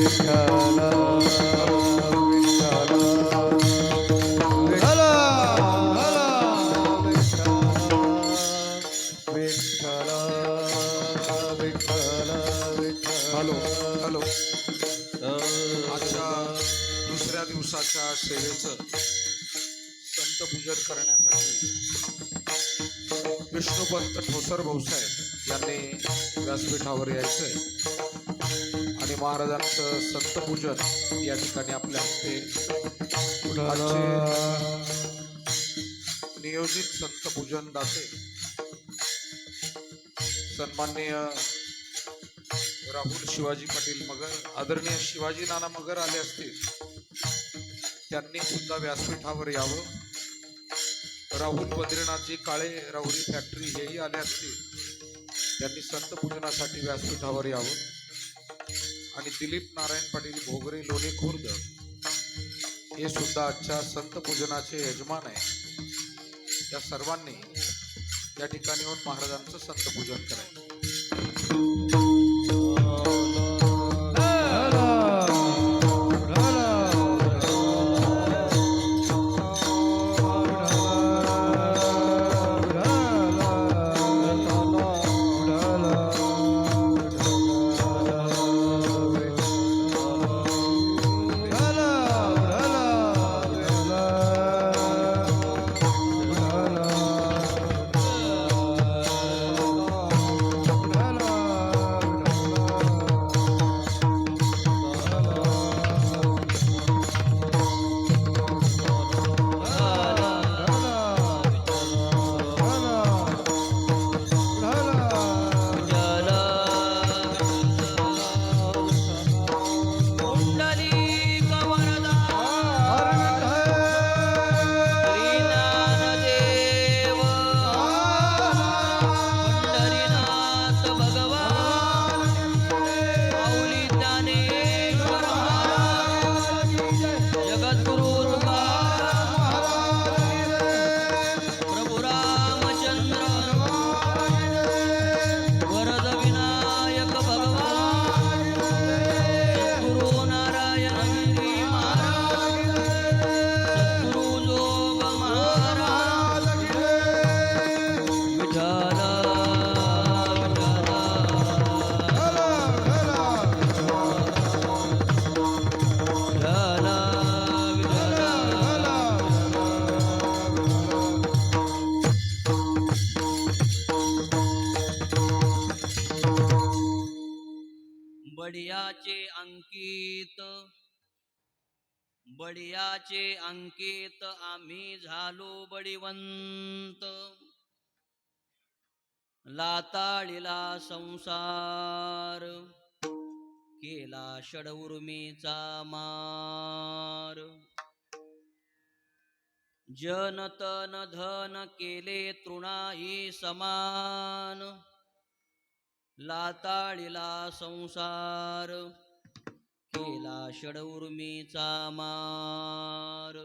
Hello hello. आजच्या दुसऱ्या दिवसाच्या सेवेचं संतपूजन करण्यासाठी विष्णुपंत ठोसर भाऊसाहेब यांनी व्यासपीठावर यायचंय आणि महाराजांचं संतपूजन या ठिकाणी आपल्या हस्ते नियोजित संतपूजन दाते सन्माननीय राहुल शिवाजी पाटील मगर, आदरणीय शिवाजी नाना मगर आले असतील, त्यांनी सुद्धा व्यासपीठावर यावं. राहुल बद्रीनाथजी काळे राहुरी फॅक्टरी हेही आले असतील, त्यांनी संतपूजनासाठी व्यासपीठावर यावं. आणि दिलीप नारायण पाटील भोगरे लोणी खुर्द हे सुद्धा आजच्या संतपूजनाचे यजमान आहे. या सर्वांनी या ठिकाणी येऊन महाराजांचं संतपूजन करायचं. बडियाचे अंकित आम्ही झालो बडिवंत. लाताळीला संसार केला षडउर्मीचा मार. जन तन धन केले तृणाही समान. लाताळीला संसार केला षडउर्मीचा मार.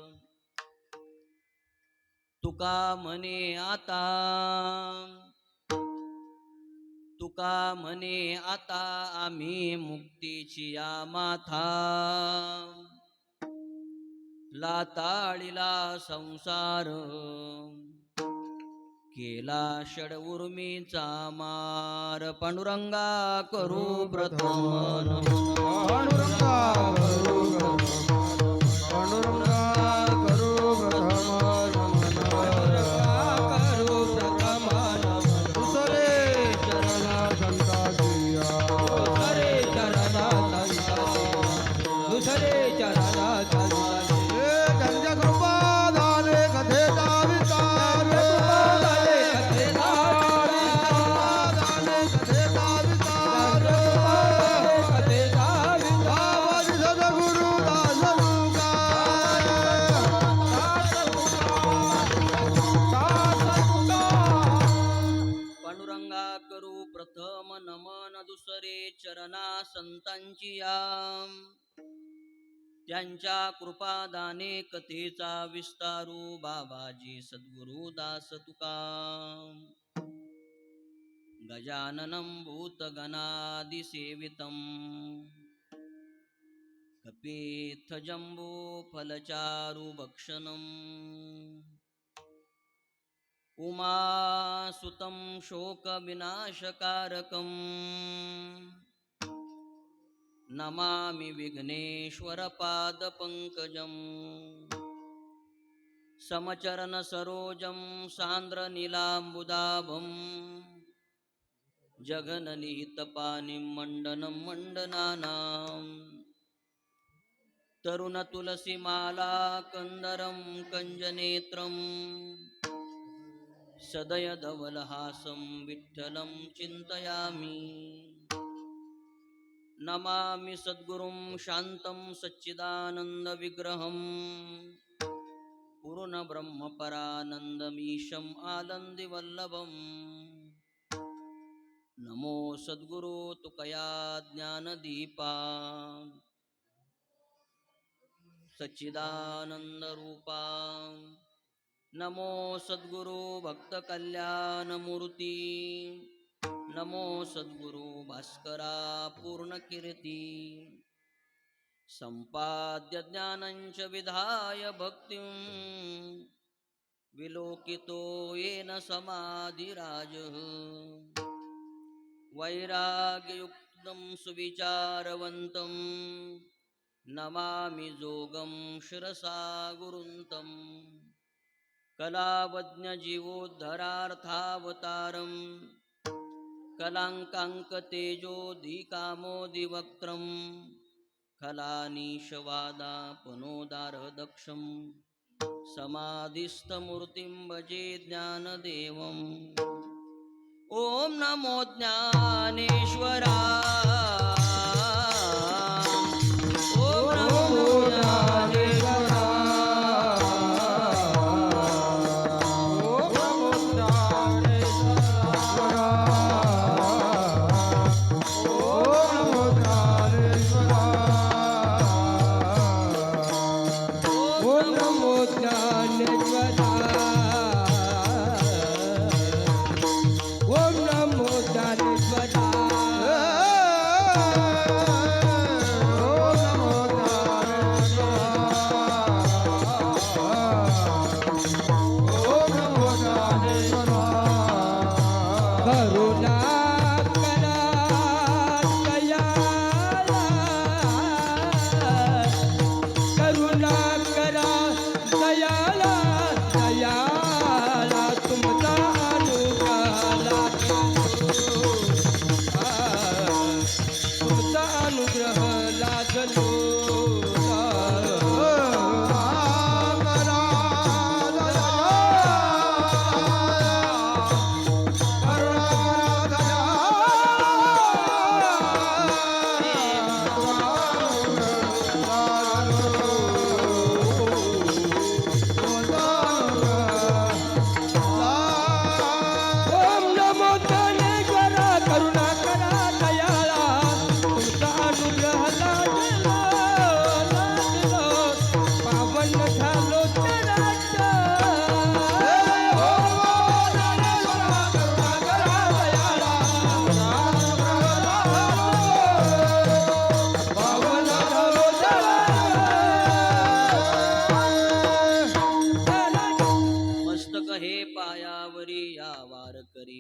तुका म्हणे आता, तुका म्हणे आता आम्ही मुक्तीची या माथा. लाताळीला संसार केला षडउर्मीचा मार. पांडुरंगा करू प्रथम नमन. पांडुरंगा करू प्रथम, पांडुरंगा करू प्रथम नमन. करू प्रथम नमन. दुसरे चरणा संताजिया, दुसरे चरणा संताजिया, दुसरे चरणा संताजिया. त्यांच्या कृपा झाले कथेचा विस्तार. प्रथम नमन दुसरे चरणा संतांची याम. त्यांच्या कृपादाने कथेचा विस्तारू बाबाजी सद्गुरु दास तुका. गजाननं भूतगणादिसेवितं कल्पेथ जम्बो फलचारु भक्षणम् उमासुतं शोकविनाशकारकम् नमामि विघ्नेश्वरपादपङ्कजम् समचरणसरोजं सान्द्रनीलाम्बुदाभम् जगननिहितपानिं मण्डनं मण्डनानाम् तरुणतुलसीमाला कंदरं कञ्जनेत्रम् सदयधवलहासं विठ्ठलं चिन्तयामि नमामि सद्गुरुं शान्तं सच्चिदानन्दविग्रहम् पूर्णब्रह्मपरानन्दमीशम् आनन्दिवल्लभम् नमो सद्गुरो तुकया ज्ञानदीपा सच्चिदानन्दरूपा नमो सद्गुरो भक्तकल्याणमूर्ती नमो सद्गुरो भास्करा पूर्णकीर्ती सम्पाद्य ज्ञानञ्च विधाय भक्तिं विलोकितो येन समाधिराजः वैराग्ययुक्तं सुविचारवन्तं नमामि जोगं शिरसा गुरुन्तं कलावज्ञजीवोद्धरार्थावतारं कलाङ्काङ्कतेजोधिकामोदिवक्त्रं खलानीशवादापनोदारदक्षं समाधिस्थमूर्तिं भजे ज्ञानदेवम् ॐ नमो ज्ञानेश्वराय ॐ नमो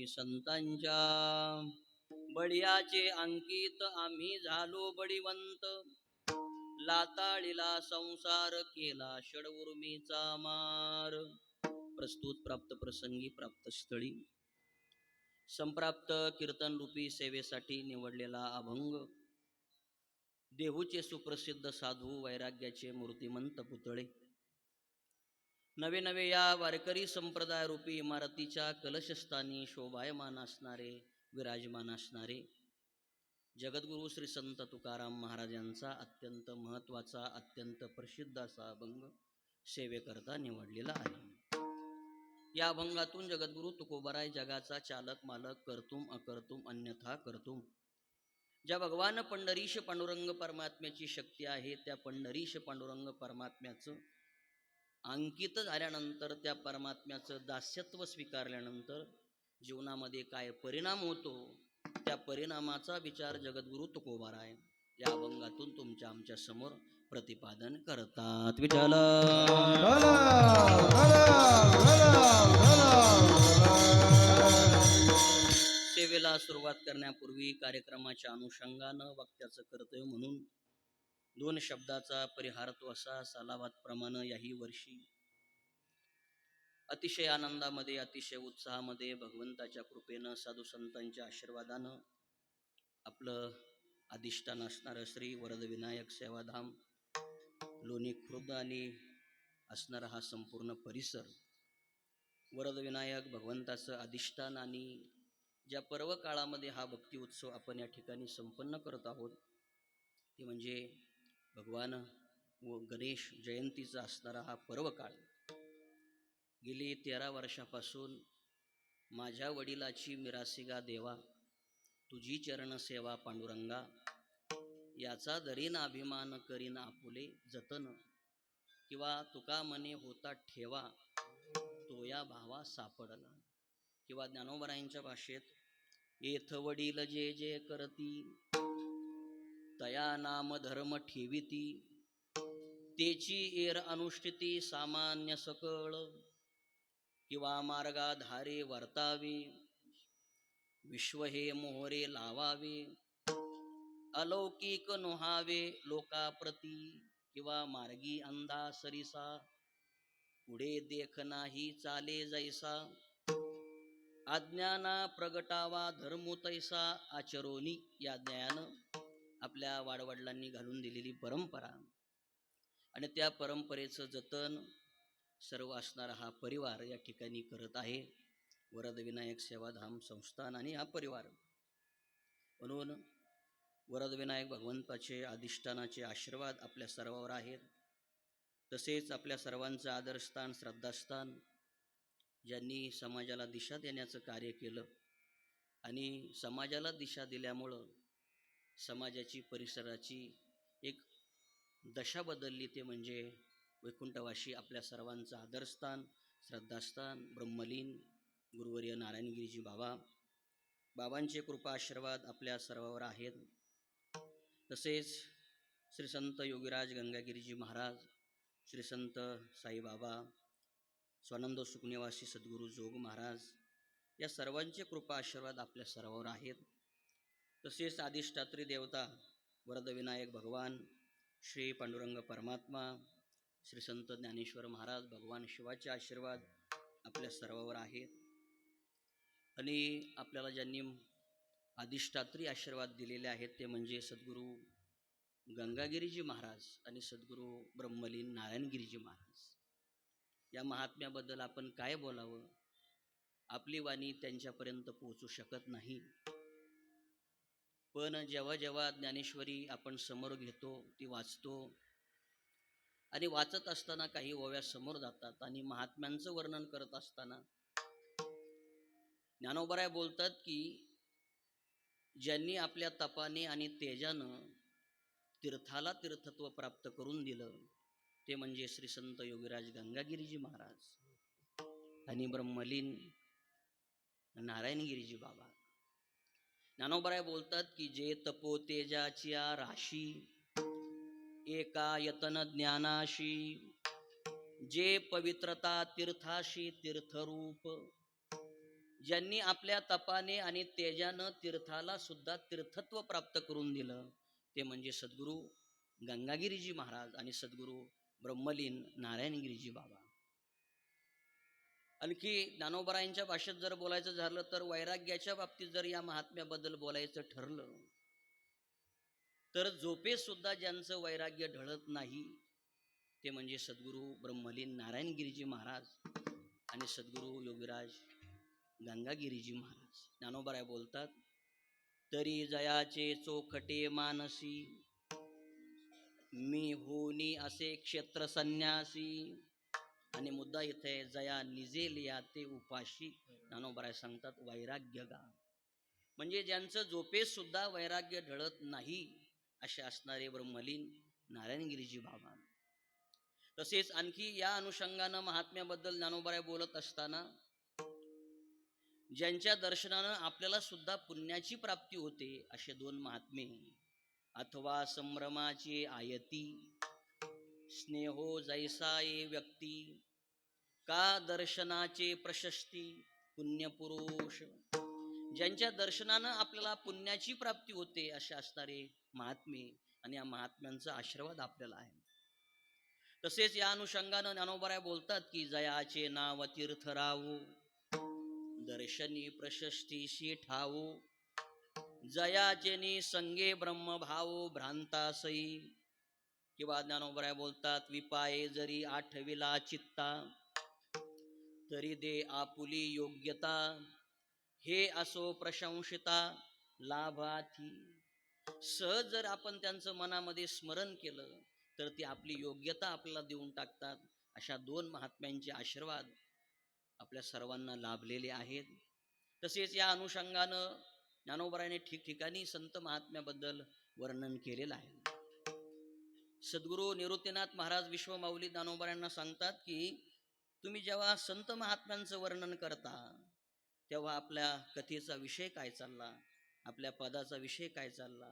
संतांच्या बळीयाचे अंकित आम्ही झालो बळीवंत लाताळीला संसार केला षडउर्मीचा मार प्रस्तुत प्राप्त प्रसंगी प्राप्त स्थळी संप्राप्त कीर्तन रूपी सेवेसाठी निवडलेला अभंग देहूचे सुप्रसिद्ध साधू वैराग्याचे मूर्तिमंत पुतळे नवे नवे या वारकरी संप्रदाय रूपी इमारतीच्या कलशस्थानी शोभायमान असणारे विराजमान असणारे जगद्गुरु श्री संत तुकाराम महाराजांचा अत्यंत महत्त्वाचा अत्यंत प्रसिद्ध असा अभंग सेवेकरता निवडलेला आहे। या अभंगातून जगद्गुरु तुकोबाराय जगाचा चालक मालक करतुम अकर्तुम अन्यथा करतुम ज्या भगवान पंढरीश पांडुरंग परमात्म्याची शक्ती आहे त्या पंढरीश पांडुरंग परमात्म्याचं अंकित झाल्यानंतर त्या परमात्म्याचं दास्यत्व स्वीकारल्यानंतर जीवनामध्ये काय परिणाम होतो त्या परिणामाचा विचार जगद्गुरु तुकोबाराय या अभंगातून तुमच्या आमच्या समोर प्रतिपादन करतात. विठ्ठल सेवेला सुरुवात करण्यापूर्वी कार्यक्रमाच्या अनुषंगानं वक्त्याचं कर्तव्य म्हणून 2 शब्दाचा परिहार तो असा सालाबादप्रमाणे याही वर्षी अतिशय आनंदामध्ये, अतिशय उत्साहामध्ये, भगवंताच्या कृपेनं, साधू संतांच्या आशीर्वादानं आपलं अधिष्ठान असणारं श्री वरदविनायक सेवाधाम लोणी खुर्द आणि असणारा हा संपूर्ण परिसर वरदविनायक भगवंताचं अधिष्ठान आणि ज्या पर्व काळामध्ये हा भक्ती उत्सव आपण या ठिकाणी संपन्न करत आहोत ते म्हणजे भगवान व गणेश जयंतीचा असणारा हा पर्व काळ. गेली 13 वर्षापासून माझ्या वडिलाची मिरासिगा देवा तुझी चरणसेवा पांडुरंगा याचा दरीन अभिमान करीन आपुले जतन किंवा तुका मने होता ठेवा तो या भावा सापडला किंवा ज्ञानोबरायांच्या भाषेत येथ वडील जे जे करती तया नाम धर्म ठेविती तेची एर अनुष्ठिती सामान्य सकळ किंवा मार्गाधारे वर्तावे विश्व हे मोहरे लावावे अलौकिक नोहावे लोकाप्रती किंवा मार्गी अंधा सरिसा पुढे देख नाही चाले जैसा अज्ञाना प्रगटावा धर्मो तैसा आचरोनी या ज्ञानं आपल्या वाडवडिलांनी घालून दिलेली परंपरा आणि त्या परंपरेचं जतन सर्व असणारा हा परिवार या ठिकाणी करत आहे. वरदविनायक सेवाधाम संस्थान आणि हा परिवार म्हणून वरदविनायक भगवंताचे अधिष्ठानाचे आशीर्वाद आपल्या सर्वावर आहेत. तसेच आपल्या सर्वांचं आदरस्थान श्रद्धास्थान ज्यांनी समाजाला दिशा देण्याचं कार्य केलं आणि समाजाला दिशा दिल्यामुळं समाजाची परिसराची एक दशा बदलली ते म्हणजे वैकुंठवाशी आपल्या सर्वांचं आदरस्थान श्रद्धास्थान ब्रह्मलीन गुरुवर्य नारायणगिरीजी बाबांचे कृपा आशीर्वाद आपल्या सर्वावर आहेत. तसेच श्री संत योगीराज गंगागिरीजी महाराज श्री संत साईबाबा स्वानंद सुखनिवासी सद्गुरू जोग महाराज या सर्वांचे कृपा आशीर्वाद आपल्या सर्वावर आहेत. तसेच अधिष्ठात्री देवता वरदविनायक भगवान श्री पांडुरंग परमात्मा श्री संत ज्ञानेश्वर महाराज भगवान शिवाचे आशीर्वाद आपल्या सर्वावर आहेत. आणि आपल्याला ज्यांनी अधिष्ठात्री आशीर्वाद दिलेले आहेत ते म्हणजे सद्गुरू गंगागिरीजी महाराज आणि सद्गुरू ब्रह्मलीन नारायणगिरीजी महाराज. या महात्म्याबद्दल आपण काय बोलावं, आपली वाणी त्यांच्यापर्यंत पोहोचू शकत नाही. पण जेव्हा जेव्हा ज्ञानेश्वरी आपण समोर घेतो ती वाचतो आणि वाचत असताना काही ओव्या समोर जातात आणि महात्म्यांचं वर्णन करत असताना ज्ञानोबराय बोलतात की ज्यांनी आपल्या तपाने आणि तेजानं तीर्थाला तीर्थत्व प्राप्त करून दिलं ते म्हणजे श्री संत योगीराज गंगागिरीजी महाराज आणि ब्रह्मलीन नारायणगिरीजी बाबा. ज्ञानोबराय बोलतात की जे तपो तेजाच्या राशी एका यतन ज्ञानाशी जे पवित्रता तीर्थाशी तीर्थरूप ज्यांनी आपल्या तपाने आणि तेजानं तीर्थाला सुद्धा तीर्थत्व प्राप्त करून दिलं ते म्हणजे सद्गुरू गंगागिरीजी महाराज आणि सद्गुरू ब्रह्मलीन नारायणगिरीजी बाबा. आणखी ज्ञानोबरायांच्या भाषेत जर बोलायचं झालं तर वैराग्याच्या बाबतीत जर या महात्म्याबद्दल बोलायचं ठरलं तर झोपे सुद्धा ज्यांचं वैराग्य ढळत नाही ते म्हणजे सद्गुरू ब्रह्मलीन नारायणगिरीजी महाराज आणि सद्गुरू योगीराज गंगागिरीजी महाराज. ज्ञानोबराय बोलतात तरी जयाचे चोखटे मानसी मी होनी असे क्षेत्र संन्यासी आणि मुद्दा इथे जया निजेलिया ते उपाशी. ज्ञानोबराय सांगतात वैराग्य गा म्हणजे ज्यांचं झोपे सुद्धा वैराग्य ढळत नाही असे असणारे ब्रह्मलीन नारायणगिरीजी बाबा. तसेच आणखी या अनुषंगानं महात्म्याबद्दल ज्ञानोबराय बोलत असताना ज्यांच्या दर्शनानं आपल्याला सुद्धा पुण्याची प्राप्ती होते असे 2 महात्मे अथवा संभ्रमाची आयती स्नेहो जैसा ये व्यक्ती का दर्शनाचे प्रशस्ती पुण्यपुरुष. ज्यांच्या दर्शनानं आपल्याला पुण्याची प्राप्ती होते असे असणारे महात्मे आणि या महात्म्यांचा आशीर्वाद आपल्याला आहे. तसेच या अनुषंगानं ज्ञानोबराय बोलतात की जयाचे नाव तीर्थ रावो दर्शनी प्रशस्तीशी ठावो जयाचेनी संगे ब्रह्मभावो भ्रांतासई. किंवा ज्ञानोबराय बोलतात विपाये जरी आठविला चित्ता तरी दे आपुली योग्यता हे असो प्रशंसिता लाभार्थी. सहज जर आपण त्यांचं मनामध्ये स्मरण केलं तर ती आपली योग्यता आपल्याला देऊन टाकतात. अशा दोन महात्म्यांचे आशीर्वाद आपल्या सर्वांना लाभलेले आहेत. तसेच या अनुषंगानं ज्ञानोबरायाने ठिकठिकाणी संत महात्म्याबद्दल वर्णन केलेलं आहे. सद्गुरू निवृत्तीनाथ महाराज विश्वमाऊली ज्ञानोबरायांना सांगतात की तुम्ही जेव्हा संत महात्म्यांचं वर्णन करता तेव्हा आपल्या कथेचा विषय काय चालला, आपल्या पदाचा विषय काय चालला,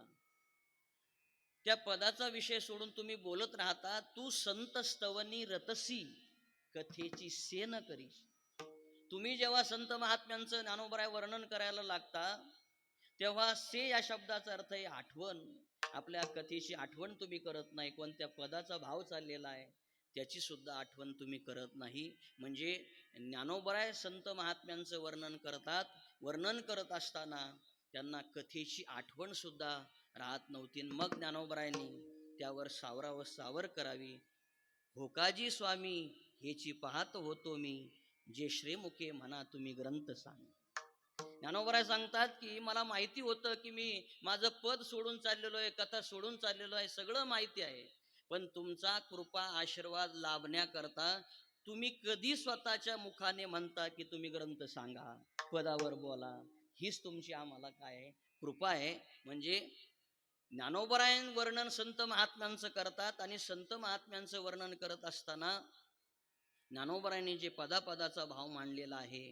त्या पदाचा विषय सोडून तुम्ही बोलत राहता. तू संत स्तवनी रतसी कथेची सेन करी. तुम्ही जेव्हा संत महात्म्यांचं ज्ञानोबराय वर्णन करायला लागता तेव्हा से या शब्दाचा अर्थ आहे आठवण. आपल्या कथेची आठवण तुम्ही करत नाही, कोणत्या पदाचा भाव चाललेला आहे त्याची सुद्धा आठवण तुम्ही करत नाही. म्हणजे ज्ञानोबराय संत महात्म्यांचं वर्णन करतात. वर्णन करत असताना त्यांना कथेची आठवण सुद्धा राहत नव्हती. मग ज्ञानोबरायांनी त्यावर सावरावर सावर करावी. भोकाजी स्वामी हेची पाहत होतो मी जे श्रीमुखे म्हणा तुम्ही ग्रंथ सांग. ज्ञानोबराय सांगतात की मला माहिती होतं की मी माझं पद सोडून चाललेलो आहे, कथा सोडून चाललेलो आहे, सगळं माहिती आहे. पण तुमचा कृपा आशीर्वाद लाभण्याकरता तुम्ही कधी स्वतःच्या मुखाने म्हणता की तुम्ही ग्रंथ सांगा, पदावर बोला, हीच तुमची आम्हाला काय आहे कृपा आहे. म्हणजे ज्ञानोबरायन वर्णन संत महात्म्यांचं करतात आणि संत महात्म्यांचं वर्णन करत असताना ज्ञानोबरायांनी जे पदापदाचा भाव मांडलेला आहे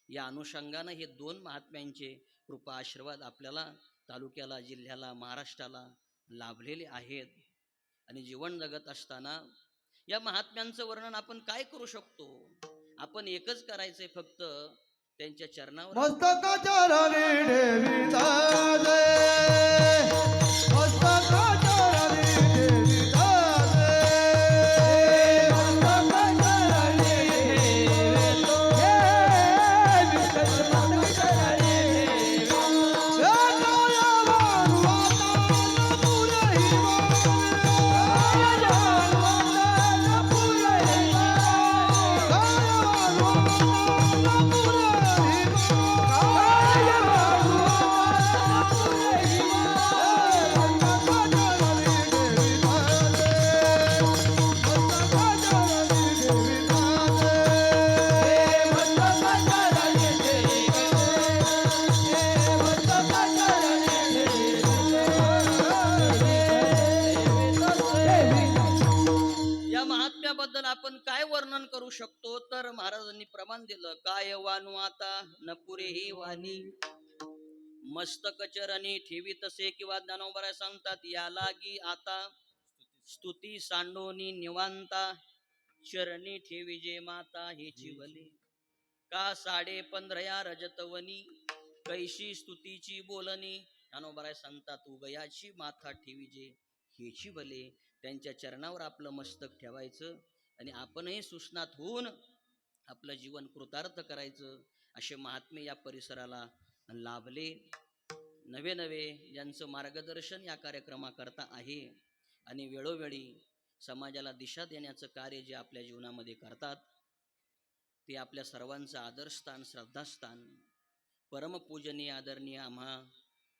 या अनुषंगानं हे दोन महात्म्यांचे कृपा आशीर्वाद आपल्याला तालुक्याला, जिल्ह्याला, महाराष्ट्राला लाभलेले आहेत. आणि जीवन जगत असताना या महात्म्यांचं वर्णन आपण काय करू शकतो? आपण एकच करायचंय, फक्त त्यांच्या चरणावर मस्तकाच्या राणी देवीचा जय, मस्तकाच्या राणी देवीचा जय, मस्तकाच्या राणी देवीचा जय, मस्तकाच्या राणी देवीचा जय. महात्म्याबद्दल आपण काय वर्णन करू शकतो? तर महाराजांनी प्रमाण दिलं, काय वानू आता न पुरेही वाणी मस्तक चरणी ठेवी तसे. किंवा ज्ञानोबराय सांगतात या लागी आता स्तुती सांडोनी निवांता चरणी ठेवी जे माता हेची भले. का 15.5 रजतवनी कैशी स्तुतीची बोलणी. ज्ञानोबराय सांगतात उगयाची माथा ठेवी जे हेची भले. त्यांच्या चरणावर आपलं मस्तक ठेवायचं आणि आपणही सुस्नात होऊन आपलं जीवन कृतार्थ करायचं. असे महात्मे या परिसराला लाभले. नवे नवे ज्यांचं मार्गदर्शन या कार्यक्रमाकरता आहे आणि वेळोवेळी समाजाला दिशा देण्याचं कार्य जे आपल्या जीवनामध्ये करतात ते आपल्या सर्वांचं आदरस्थान, श्रद्धास्थान, परमपूजनीय आदरणीय आम्हा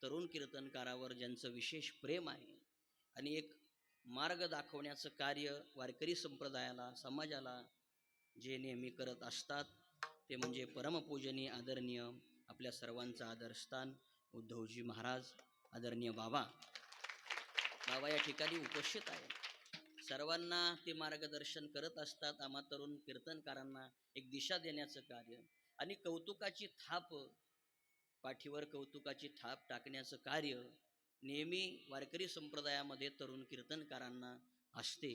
तरुण कीर्तनकारावर ज्यांचं विशेष प्रेम आहे आणि एक मार्ग दाखवण्याचं कार्य वारकरी संप्रदायाला, समाजाला जे नेहमी करत असतात ते म्हणजे परमपूजनीय आदरणीय आपल्या सर्वांचं आदरस्थान उद्धवजी महाराज, आदरणीय बाबा या ठिकाणी उपस्थित आहे. सर्वांना ते मार्गदर्शन करत असतात. आम्हा तरुण कीर्तनकारांना एक दिशा देण्याचं कार्य आणि कौतुकाची थाप, पाठीवर कौतुकाची थाप टाकण्याचं कार्य नेहमी वारकरी संप्रदायामध्ये तरुण कीर्तनकारांना असते.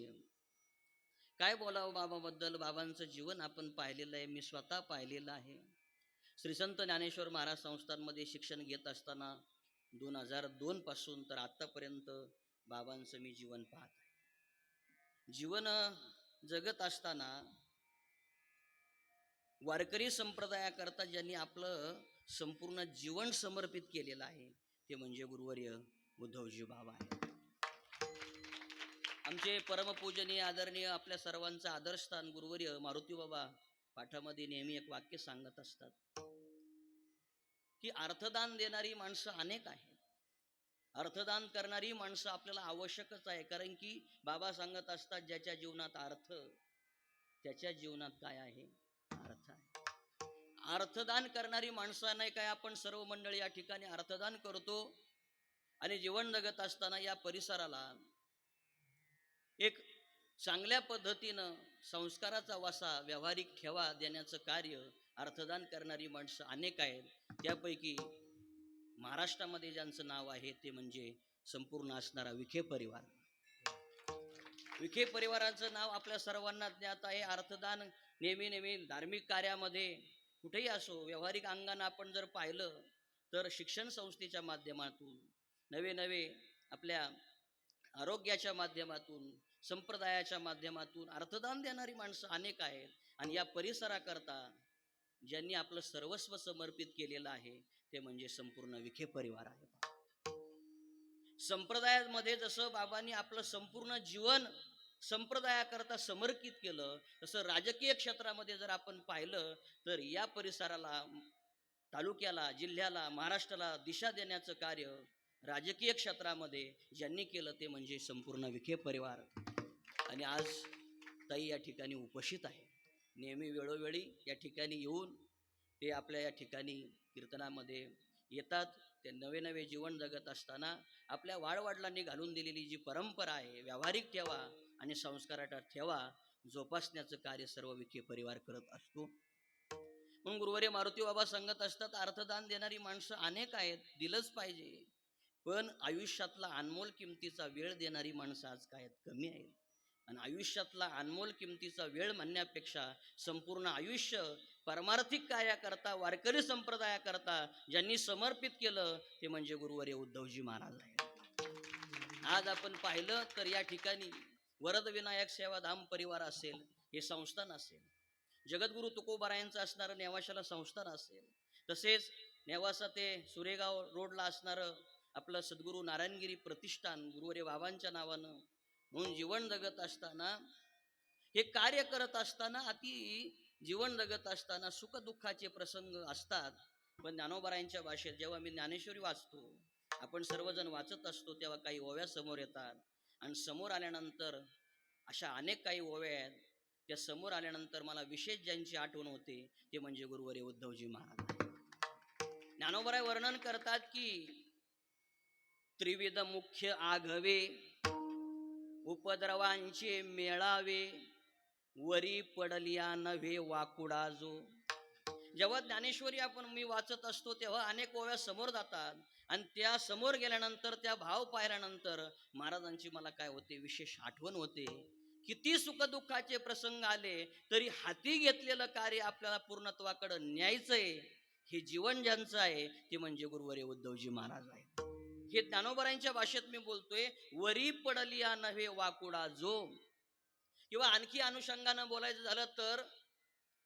काय बोलावं बाबाबद्दल. बाबांचं जीवन आपण पाहिलेलं आहे, मी स्वतः पाहिलेलं आहे. श्री संत ज्ञानेश्वर महाराज संस्थांमध्ये शिक्षण घेत असताना 2002 पासून तर आत्तापर्यंत बाबांचं मी जीवन पाहत आहे. जीवन जगत असताना वारकरी संप्रदायाकरता ज्यांनी आपलं संपूर्ण जीवन समर्पित केलेलं आहे ते म्हणजे गुरुवर्य उद्धवजी बाबा आहे. आमचे परमपूजनीय आदरणीय आपल्या सर्वांचं आदर्शस्थान गुरुवर्य मारुती बाबा पाठामध्ये नेहमी एक वाक्य सांगत असतात की अर्थदान देणारी माणसं अनेक आहेत. अर्थदान करणारी माणसं आपल्याला आवश्यकच आहे. कारण की बाबा सांगत असतात ज्याच्या जीवनात अर्थ त्याच्या जीवनात काय आहे, अर्थ आहे. अर्थदान करणारी माणसं नाही काय, आपण सर्व मंडळी या ठिकाणी अर्थदान करतो आणि जीवन जगत असताना या परिसराला एक चांगल्या पद्धतीनं संस्काराचा वासा व्यावहारिक ठेवा देण्याचं कार्य अर्थदान करणारी माणसं अनेक आहेत. त्यापैकी महाराष्ट्रामध्ये ज्यांचं नाव आहे ते म्हणजे संपूर्ण असणारा विखे परिवार. विखे परिवाराचं नाव आपल्या सर्वांना ज्ञात आहे. अर्थदान नेहमी धार्मिक कार्यामध्ये कुठेही असो, व्यावहारिक अंगानं आपण जर पाहिलं तर शिक्षण संस्थेच्या माध्यमातून नवे आपल्या आरोग्याच्या माध्यमातून संप्रदायाच्या माध्यमातून अर्थदान देणारी माणसं अनेक आहेत. आणि या परिसराकरता ज्यांनी आपलं सर्वस्व समर्पित केलेलं आहे ते म्हणजे संपूर्ण विखे परिवार आहे. संप्रदायामध्ये जसं बाबांनी आपलं संपूर्ण जीवन संप्रदायाकरता समर्पित केलं तसं राजकीय क्षेत्रामध्ये जर आपण पाहिलं तर या परिसराला, तालुक्याला, जिल्ह्याला, महाराष्ट्राला दिशा देण्याचं कार्य राजकीय क्षेत्रामध्ये ज्यांनी केलं ते म्हणजे संपूर्ण विखे परिवार. आणि आज ताई या ठिकाणी उपस्थित आहे. नेहमी वेळोवेळी या ठिकाणी येऊन ते आपल्या या ठिकाणी कीर्तनामध्ये येतात. ते नवे जीवन जगत असताना आपल्या वाडवडिलांनी घालून दिलेली जी परंपरा आहे, व्यावहारिक ठेवा आणि संस्काराचा ठेवा जोपासण्याचं कार्य सर्व विखे परिवार करत असतो. म्हणून गुरुवर्य मारुती बाबा सांगत असतात अर्थदान देणारी माणसं अनेक आहेत, दिलंच पाहिजे. पण आयुष्यातला अनमोल किमतीचा वेळ देणारी माणसं आज काय कमी आहेत. आणि आयुष्यातला अनमोल किमतीचा वेळ म्हणण्यापेक्षा संपूर्ण आयुष्य परमार्थिक कार्याकरता, वारकरी संप्रदायाकरता ज्यांनी समर्पित केलं ते म्हणजे गुरुवर्य उद्धवजी महाराज आहेत. आज आपण पाहिलं तर या ठिकाणी वरद विनायक सेवाधाम परिवार असेल, हे संस्थान असेल, जगद्गुरु तुकोबारायांचं असणारं नेवाशाला संस्थान असेल, तसेच नेवासा ते सुरेगाव रोडला असणारं आपलं सद्गुरू नारायणगिरी प्रतिष्ठान गुरुवर्य बाबांच्या नावानं म्हणून जीवन जगत असताना, हे कार्य करत असताना, अति जीवन जगत असताना सुखदुःखाचे प्रसंग असतात. पण ज्ञानोबारायांच्या भाषेत जेव्हा मी ज्ञानेश्वरी वाचतो, आपण सर्वजण वाचत असतो, तेव्हा काही ओव्या समोर येतात. आणि समोर आल्यानंतर अशा अनेक काही ओव्या आहेत. त्या समोर आल्यानंतर मला विशेष ज्यांची आठवण होते ते म्हणजे गुरुवर्य उद्धवजी महाराज. ज्ञानोबाराय वर्णन करतात की त्रिविध मुख्य आघवे उपद्रवांचे मेळावे, वरी पडलिया नव्हे वाकुडा जो. जेव्हा ज्ञानेश्वरी मी वाचत असतो तेव्हा अनेक ओव्या समोर जातात आणि त्या समोर गेल्यानंतर, त्या भाव पाहिल्यानंतर महाराजांची मला काय होते, विशेष आठवण होते. किती सुखदुःखाचे प्रसंग आले तरी हाती घेतलेलं कार्य आपल्याला पूर्णत्वाकडे न्यायचंय. हे जीवन ज्यांचं आहे ते म्हणजे गुरुवर्य उद्धवजी महाराज आहे. हे ज्ञानोबारायांच्या भाषेत मी बोलतोय, वरी पडलिया नव्हे वाकुडा जो. किंवा आणखी अनुषंगानं बोलायचं झालं तर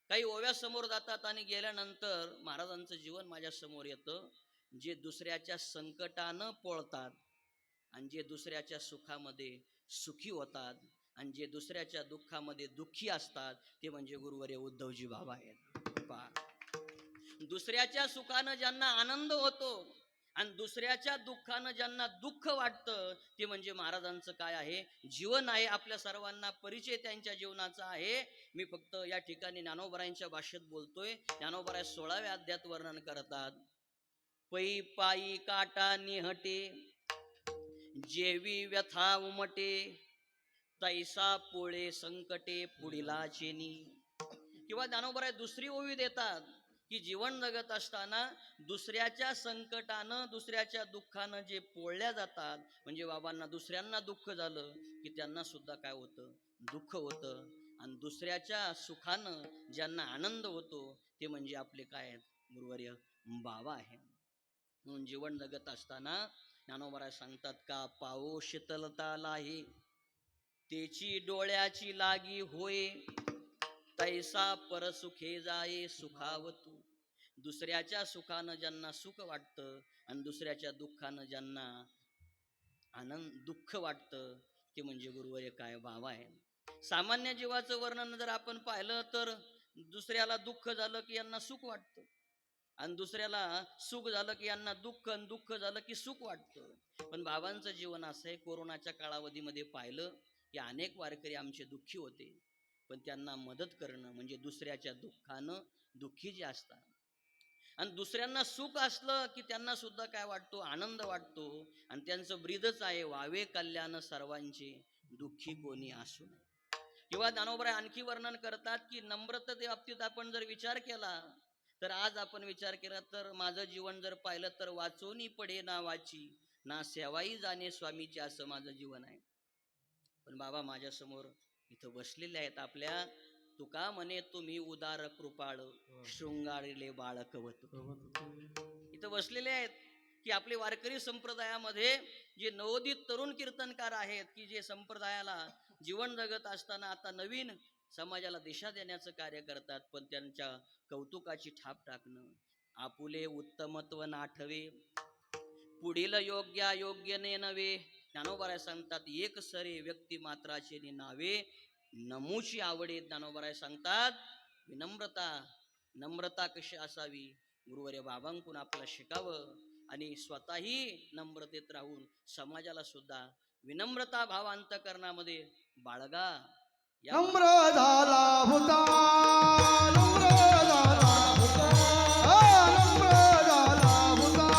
काही ओव्या समोर जातात आणि गेल्यानंतर महाराजांचं जीवन माझ्या समोर येतं. जे दुसऱ्याच्या संकटानं पळतात आणि जे दुसऱ्याच्या सुखामध्ये सुखी होतात आणि जे दुसऱ्याच्या दुःखामध्ये दुःखी असतात ते म्हणजे गुरुवर्य उद्धवजी बाबा आहेत. दुसऱ्याच्या सुखानं ज्यांना आनंद होतो आणि दुसऱ्याच्या दुःखानं ज्यांना दुःख वाटतं ते म्हणजे महाराजांचं काय आहे, जीवन आहे. आपल्या सर्वांना परिचय त्यांच्या जीवनाचा आहे. मी फक्त या ठिकाणी ज्ञानोबारायांच्या भाषेत बोलतोय. ज्ञानोबाराय 16व्या अध्यायात वर्णन करतात, पै पायी काटा निहटे, जेवी व्यथा उमटे, तैसा पोळे संकटे पुढिला चेनी. किंवा ज्ञानोबाराय दुसरी ओवी देतात की जीवन जगत असताना दुसऱ्याच्या संकटानं, दुसऱ्याच्या दुःखानं जे पोळल्या जातात, म्हणजे बाबांना दुसऱ्यांना दुःख झालं की त्यांना सुद्धा काय होतं, दुःख होतं. आणि दुसऱ्याच्या सुखानं ज्यांना आनंद होतो ते म्हणजे आपले काय आहेत गुरुवर्य बाबा आहे. म्हणून जीवन जगत असताना ज्ञानोबा सांगतात का पाओ शीतलता लाही तेची डोळ्याची लागी होय तैसा परसुखे जाये सुखावतू. दुसऱ्याच्या सुखानं ज्यांना सुख वाटतं आणि दुसऱ्याच्या दुःखानं ज्यांना दुःख वाटतं ते म्हणजे गुरुवर्य काय बाबा आहे. सामान्य जीवाचं वर्णन जर आपण पाहिलं तर दुसऱ्याला दुःख झालं की यांना सुख वाटतं आणि दुसऱ्याला सुख झालं की यांना दुःख आणि दुःख झालं की सुख वाटतं. पण बाबांचं जीवन असं आहे, कोरोनाच्या कालावधीमध्ये पाहिलं की अनेक वारकरी आमचे दुःखी होते, पण त्यांना मदत करणं म्हणजे दुसऱ्याच्या दुःखानं दुःखी जे असतात आणि दुसऱ्यांना सुख असलं की त्यांना सुद्धा काय वाटतो आनंद वाटतो आणि त्यांचं ब्रीदच आहे व्हावे कल्याण सर्वांचे दुःखी कोणी असू नये. किंवा ज्ञानोबा आणखी वर्णन करतात की नम्रते बाबतीत आपण जर विचार केला तर आज आपण विचार केला तर माझं जीवन जर पाहिलं तर वाचोनी पडे ना वाची ना सेवाई जाणे स्वामीची असं माझं जीवन आहे. पण बाबा माझ्या समोर इथं बसलेले आहेत आपल्या तुका म्हणे तुम्ही उदार कृपाळ शृंगारिले बाळकवत. इथं बसलेले आहेत की आपले वारकरी संप्रदायामध्ये जे नवोदित तरुण कीर्तनकार आहेत की जे संप्रदायाला जीवन जगत असताना आता नवीन समाजाला दिशा देण्याचं कार्य करतात, पण त्यांच्या कौतुकाची थाप टाकणं आपुले उत्तमत्व नाठवे पुढील योग्या योग्यने नव्हे. ज्ञानोबा सांगतात एक सरे व्यक्ती मात्राचे नावे नमूची आवडे. ज्ञानोबा सांगतात विनम्रता नम्रता कशी असावी गुरुवर्य बाबांकडून आपल्याला शिकावं आणि स्वतःही नम्रतेत राहून समाजाला सुद्धा विनम्रता भाव अंतकरणामध्ये बाळगा. नम्र झाला होता नम्र झाला होता नम्र झाला होता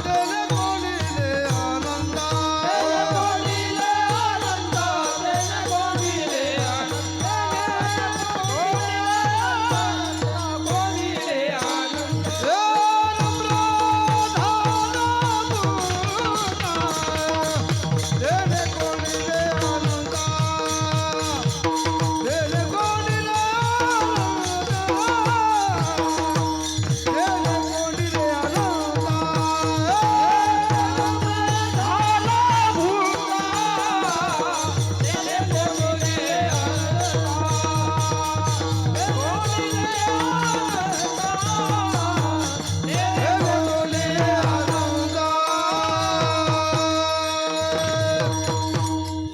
तेने कोणीले आनंदा तेने कोणीले आनंदा तेने कोणीले आनंदा कोणीले आनंदा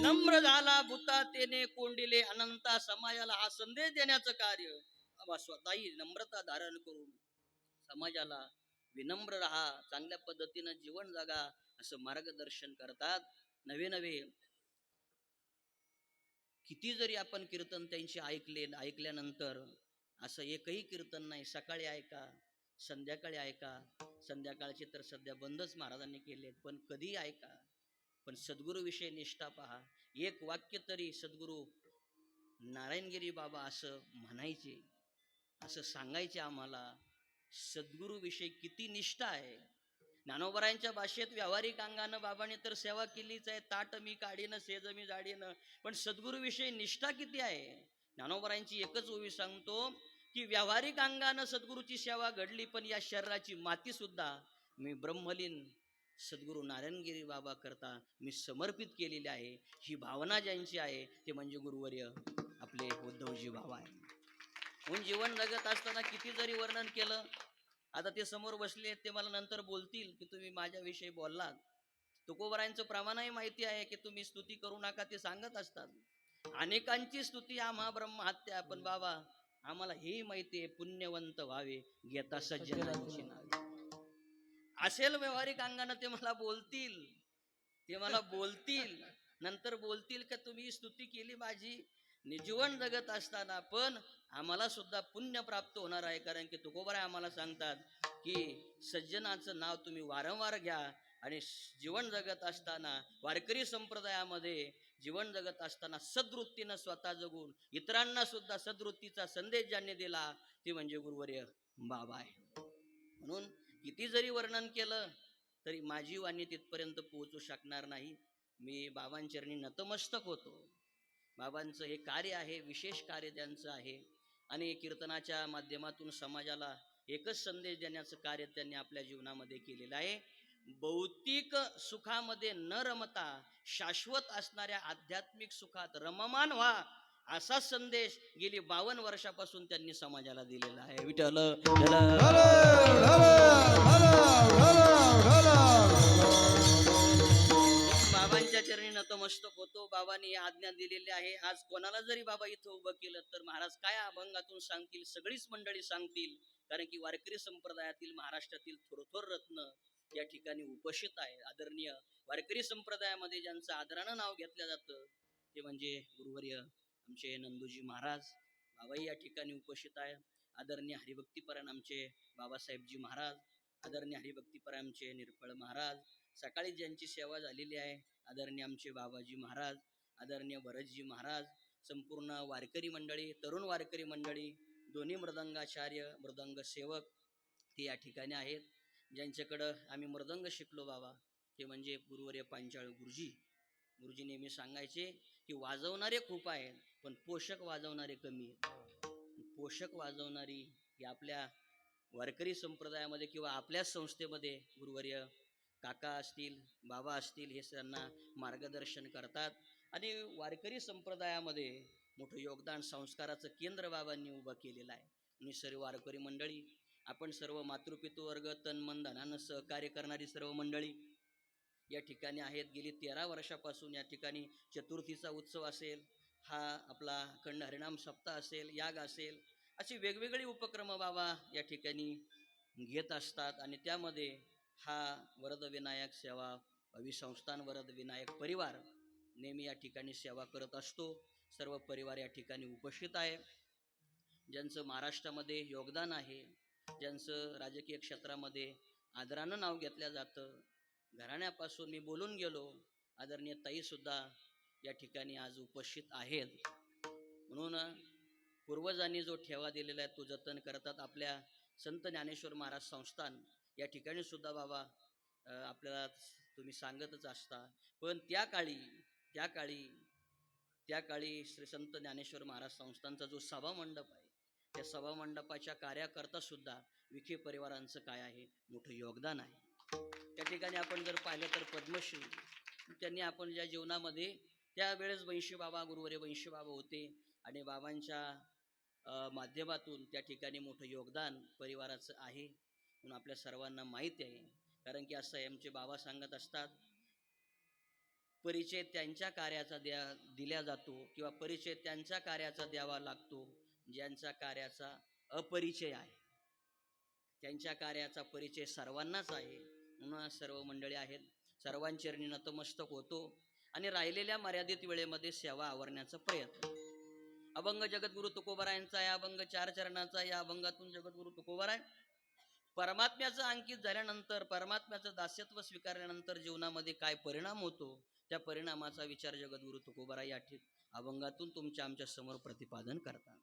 नम्र झाला भूता तेने कोंडिले अनंता. समाजाला हा संदेश देण्याचं कार्य बाबा स्वतःही नम्रता धारण करून समाजाला विनम्र राहा चांगल्या पद्धतीनं जीवन जगा असं मार्गदर्शन करतात. नवे नवे किती जरी आपण कीर्तन त्यांचे ऐकल्यानंतर असं एकही कीर्तन नाही सकाळी ऐका संध्याकाळी ऐका. संध्याकाळचे तर सध्या बंदच महाराजांनी केले, पण कधी ऐका. पण सद्गुरू विषयी निष्ठा पहा. एक वाक्य तरी सद्गुरू नारायणगिरी बाबा असं म्हणायचे, असं सांगायचे आम्हाला. सद्गुरू विषयी किती निष्ठा आहे. ज्ञानोबरायांच्या भाषेत व्यावहारिक अंगानं बाबाने तर सेवा केलीच आहे, ताट मी काढीनं सेज मी जाडीनं, पण सद्गुरू विषयी निष्ठा किती आहे. ज्ञानोबरायांची एकच ओवी सांगतो की व्यावहारिक अंगानं सद्गुरूची सेवा घडली, पण या शरीराची माती सुद्धा मी ब्रह्मलीन सद्गुरू नारायणगिरी बाबा करता मी समर्पित केलेली आहे. ही भावना ज्यांची आहे ते म्हणजे गुरुवर्य आपले उद्धवजी बाबा आहे. म्हणून जीवन जगत असताना किती जरी वर्णन केलं, आता ते समोर बसले ते मला नंतर बोलतील की तुम्ही माझ्याविषयी बोललात. तुकोबरायांचं प्रमाणही माहिती आहे की तुम्ही स्तुती करू नका ते सांगत असतात. अनेकांची स्तुती आम्हा ब्रह्महत्या, पण बाबा आम्हाला हेही माहिती आहे पुण्यवंत व्हावे घेता सज्जनांची नावे. असेल व्यावहारिक अंगानं ते मला बोलतील नंतर बोलतील का तुम्ही स्तुती केली माझी जीवन जगत असताना, पण आम्हाला सुद्धा पुण्य प्राप्त होणार आहे. कारण की तुकोबराय आम्हाला सांगतात की सज्जनाचं नाव तुम्ही वारंवार घ्या आणि जीवन जगत असताना वारकरी संप्रदायामध्ये जीवन जगत असताना सद्वृत्तीनं स्वतः जगून इतरांना सुद्धा सद्वृत्तीचा संदेश ज्यांनी दिला ते म्हणजे गुरुवर्य बाबा आहे. म्हणून किती जरी वर्णन केलं तरी माझी वाणी तिथपर्यंत पोहोचू शकणार नाही. मी बाबांचरणी नतमस्तक होतो. बाबांचं हे कार्य आहे, विशेष कार्य त्यांचं आहे आणि कीर्तनाच्या माध्यमातून समाजाला एकच संदेश देण्याचं कार्य त्यांनी आपल्या जीवनामध्ये केलेलं आहे. भौतिक सुखामध्ये न रमता शाश्वत असणाऱ्या आध्यात्मिक सुखात रममान व्हा, असा संदेश गेली 52 वर्षापासून त्यांनी समाजाला दिलेला आहे. विठ्ठल बाबांच्या चरणी नतमस्तक होतो. बाबांनी आज्ञा दिलेली आहे. आज कोणाला जरी बाबा इथं उभं केलं तर महाराज काय अभंगातून सांगतील, सगळीच मंडळी सांगतील. कारण की वारकरी संप्रदायातील महाराष्ट्रातील थोरथोर रत्न या ठिकाणी उपस्थित आहे. आदरणीय वारकरी संप्रदायामध्ये ज्यांचं आदरानं नाव घेतलं जातं ते म्हणजे गुरुवर्य आमचे नंदूजी महाराज. बाबाही या ठिकाणी उपस्थित आहे. आदरणीय हरिभक्तीपरायण आमचे बाबासाहेबजी महाराज, आदरणीय हरिभक्तीपरायण आमचे निरफळ महाराज, सकाळी ज्यांची सेवा झालेली आहे आदरणीय आमचे बाबाजी महाराज, आदरणीय भरतजी महाराज, संपूर्ण वारकरी मंडळी, तरुण वारकरी मंडळी, दोन्ही मृदंगाचार्य, मृदंग सेवक ते या ठिकाणी आहेत. ज्यांच्याकडं आम्ही मृदंग शिकलो बाबा ते म्हणजे गुरुवर्य पांचाळ गुरुजी. गुरुजी नेहमी सांगायचे की वाजवणारे खूप आहेत पण पोषक वाजवणारे कमी आहेत. पोषक वाजवणारी ही आपल्या वारकरी संप्रदायामध्ये किंवा आपल्या संस्थेमध्ये गुरुवर्य काका असतील, बाबा असतील, हे त्यांना मार्गदर्शन करतात. आणि वारकरी संप्रदायामध्ये मोठं योगदान, संस्काराचं केंद्र बाबांनी उभं केलेलं आहे. आणि सर्व वारकरी मंडळी, आपण सर्व मातृपितृ वर्ग, तन मन धनानं सहकार्य करणारी सर्व मंडळी या ठिकाणी आहेत. गेली 13 वर्षापासून या ठिकाणी चतुर्थीचा उत्सव असेल, हा आपला अखंड हरिनाम सप्ताह असेल, याग असेल, अशी वेगवेगळी उपक्रम बाबा या ठिकाणी घेत असतात. आणि त्यामध्ये हा वरद विनायक सेवा अभिसंस्थान वरद विनायक परिवार नेहमी या ठिकाणी सेवा करत असतो. सर्व परिवार या ठिकाणी उपस्थित आहे. ज्यांचं महाराष्ट्रामध्ये योगदान आहे, ज्यांचं राजकीय क्षेत्रामध्ये आदरानं नाव घेतलं जातं, घराण्यापासून मी बोलून गेलो, आदरणीय ताईसुद्धा या ठिकाणी आज उपस्थित आहेत. म्हणून पूर्वजांनी जो ठेवा दिलेला आहे तो जतन करतात. आपल्या संत ज्ञानेश्वर महाराज संस्थान या ठिकाणी सुद्धा बाबा आपल्याला तुम्ही सांगतच असता. पण त्या काळी श्री संत ज्ञानेश्वर महाराज संस्थानचा जो सभामंडप आहे, त्या सभामंडपाच्या कार्याकरता सुद्धा विखे परिवारांचं काय आहे, मोठं योगदान आहे. त्या ठिकाणी आपण जर पाहिलं तर पद्मश्री त्यांनी आपण ज्या जीवनामध्ये त्यावेळेस वंशी बाबा, गुरुवर्य वंशी बाबा होते आणि बाबांच्या माध्यमातून त्या ठिकाणी मोठं योगदान परिवाराचं आहे म्हणून आपल्या सर्वांना माहीत आहे. कारण की असं आमचे बाबा सांगत असतात, परिचय त्यांच्या कार्याचा दिला जातो किंवा परिचय त्यांच्या कार्याचा द्यावा लागतो ज्यांच्या कार्याचा अपरिचय आहे. त्यांच्या कार्याचा परिचय सर्वांनाच आहे. म्हणून सर्व मंडळी आहेत, सर्वांचरणी नतमस्तक होतो आणि राहिलेल्या मर्यादित वेळेमध्ये सेवा आवरण्याचा प्रयत्न. अभंग जगद्गुरु तुकोबारायांचा आहे, अभंग 4 चरणाचा. या अभंगातून जगद्गुरु तुकोबाराय परमात्म्याचं अंकित झाल्यानंतर, परमात्म्याचं दास्यत्व स्वीकारल्यानंतर जीवनामध्ये काय परिणाम होतो, त्या परिणामाचा विचार जगद्गुरु तुकोबाराय या अभंगातून तुमच्या आमच्या समोर प्रतिपादन करतात.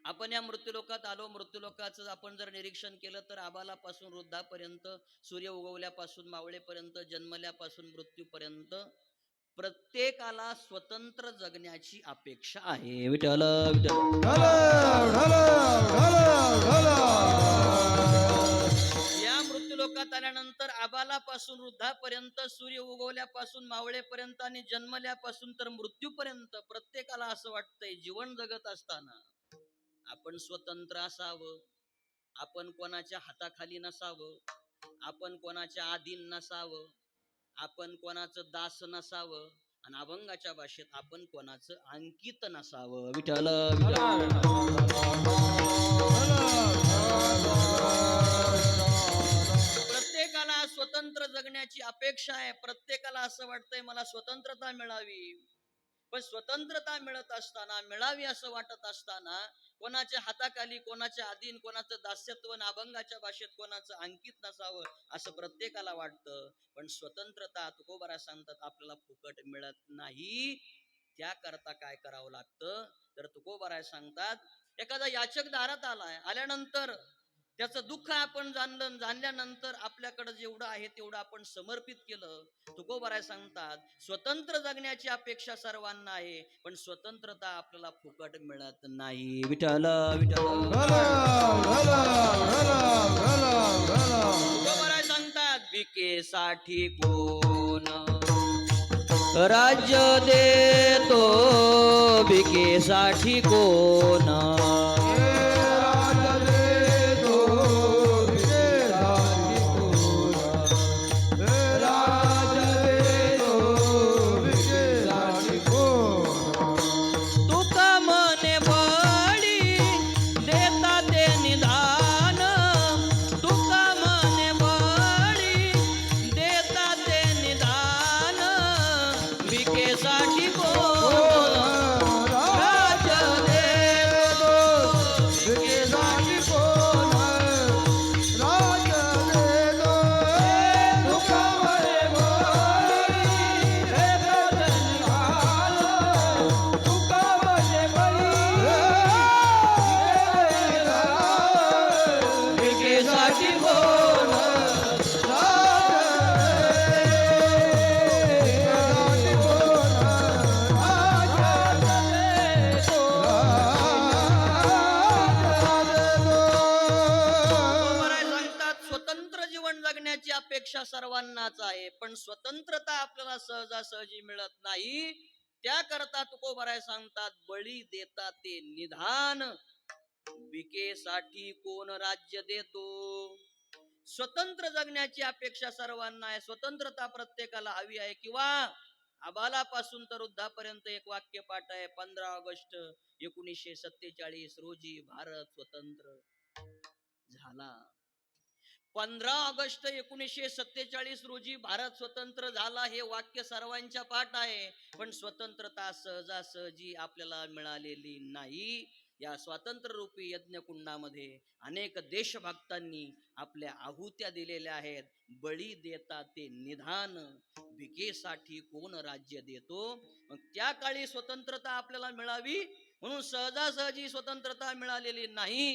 आपण या मृत्यूलोकात आलो. मृत्यूलोकाचं आपण जर निरीक्षण केलं तर आबालापासून वृद्धापर्यंत, सूर्य उगवल्यापासून मावळेपर्यंत, जन्मल्यापासून मृत्यूपर्यंत प्रत्येकाला स्वतंत्र जगण्याची अपेक्षा आहे. विठ्ठल या मृत्यूलोकात आल्यानंतर आबालापासून वृद्धापर्यंत, सूर्य उगवल्यापासून मावळेपर्यंत आणि जन्मल्यापासून तर मृत्यूपर्यंत प्रत्येकाला असं वाटतंय जीवन जगत असताना आपण स्वतंत्र असावं, आपण कोणाच्या हाताखाली नसावं, आपण कोणाच्या अधीन नसावं, आपण कोणाचं दास नसावं आणि अभंगाच्या भाषेत आपण कोणाचं अंकित नसावं. विठ्ठल प्रत्येकाला स्वतंत्र जगण्याची अपेक्षा आहे. प्रत्येकाला असं वाटतंय मला स्वतंत्रता मिळावी. पण स्वतंत्रता मिळत असताना, मिळावी असं वाटत असताना कोणाच्या हाताखाली, कोणाच्या अधीन, कोणाचं दास्यत्व, अभंगाच्या भाषेत कोणाचं अंकित नसावं असं प्रत्येकाला वाटतं. पण स्वतंत्रता तुकोबारा सांगतात आपल्याला फुकट मिळत नाही. त्याकरता काय करावं लागतं तर तुकोबारा सांगतात, एखादा याचक दारात आलाय, आल्यानंतर त्याचं दुःख आपण जाणल्यानंतर आपल्याकडे जेवढं आहे तेवढं आपण समर्पित केलं. तुकोबाराय सांगतात स्वतंत्र जगण्याची अपेक्षा सर्वांना आहे, पण स्वतंत्रता आपल्याला फुकट मिळत नाही. विठ्ठल विठ्ठल. तुकोबाराय सांगतात भिकेसाठी कोण राज्य देतो, भिकेसाठी कोण तुका मने बळी देता ते निधान, तुका मने बळी देता ते निधान, भिकेसाठी कोण राज्य देतो, भिकेसाठी कोण भिकेसाठी कोण तुकोबाराय सांगतात स्वतंत्र जीवन जगण्याची अपेक्षा सर्वांनाच आहे, पण स्वतंत्रता आपल्याला सहजासहजी मिळत नाही. त्याकरता तुकोबाराय सांगतात बळी देता ते निधान, भिकेसाठी कोण राज्य देतो. स्वतंत्र जगण्याची अपेक्षा सर्वांना आहे, स्वतंत्रता प्रत्येकाला हवी आहे. किंवा आबालापासून तर वृद्धापर्यंत एक वाक्य पाठ आहे, 15 ऑगस्ट 1947 रोजी भारत स्वतंत्र झाला. 15 ऑगस्ट 1947 रोजी भारत स्वतंत्र झाला हे वाक्य सर्वांच्या पाठ आहे, पण स्वतंत्रता सहजासहजी आपल्याला मिळालेली नाही. या स्वातंत्र्य रूपी यज्ञकुंडामध्ये अनेक देशभक्तांनी आपल्या आहुत्या दिलेल्या आहेत. बळी देता ते निधान, भिकेसाठी कोण राज्य देतो. मग त्या काळी स्वतंत्रता आपल्याला मिळावी म्हणून सहजासहजी स्वतंत्रता मिळालेली नाही.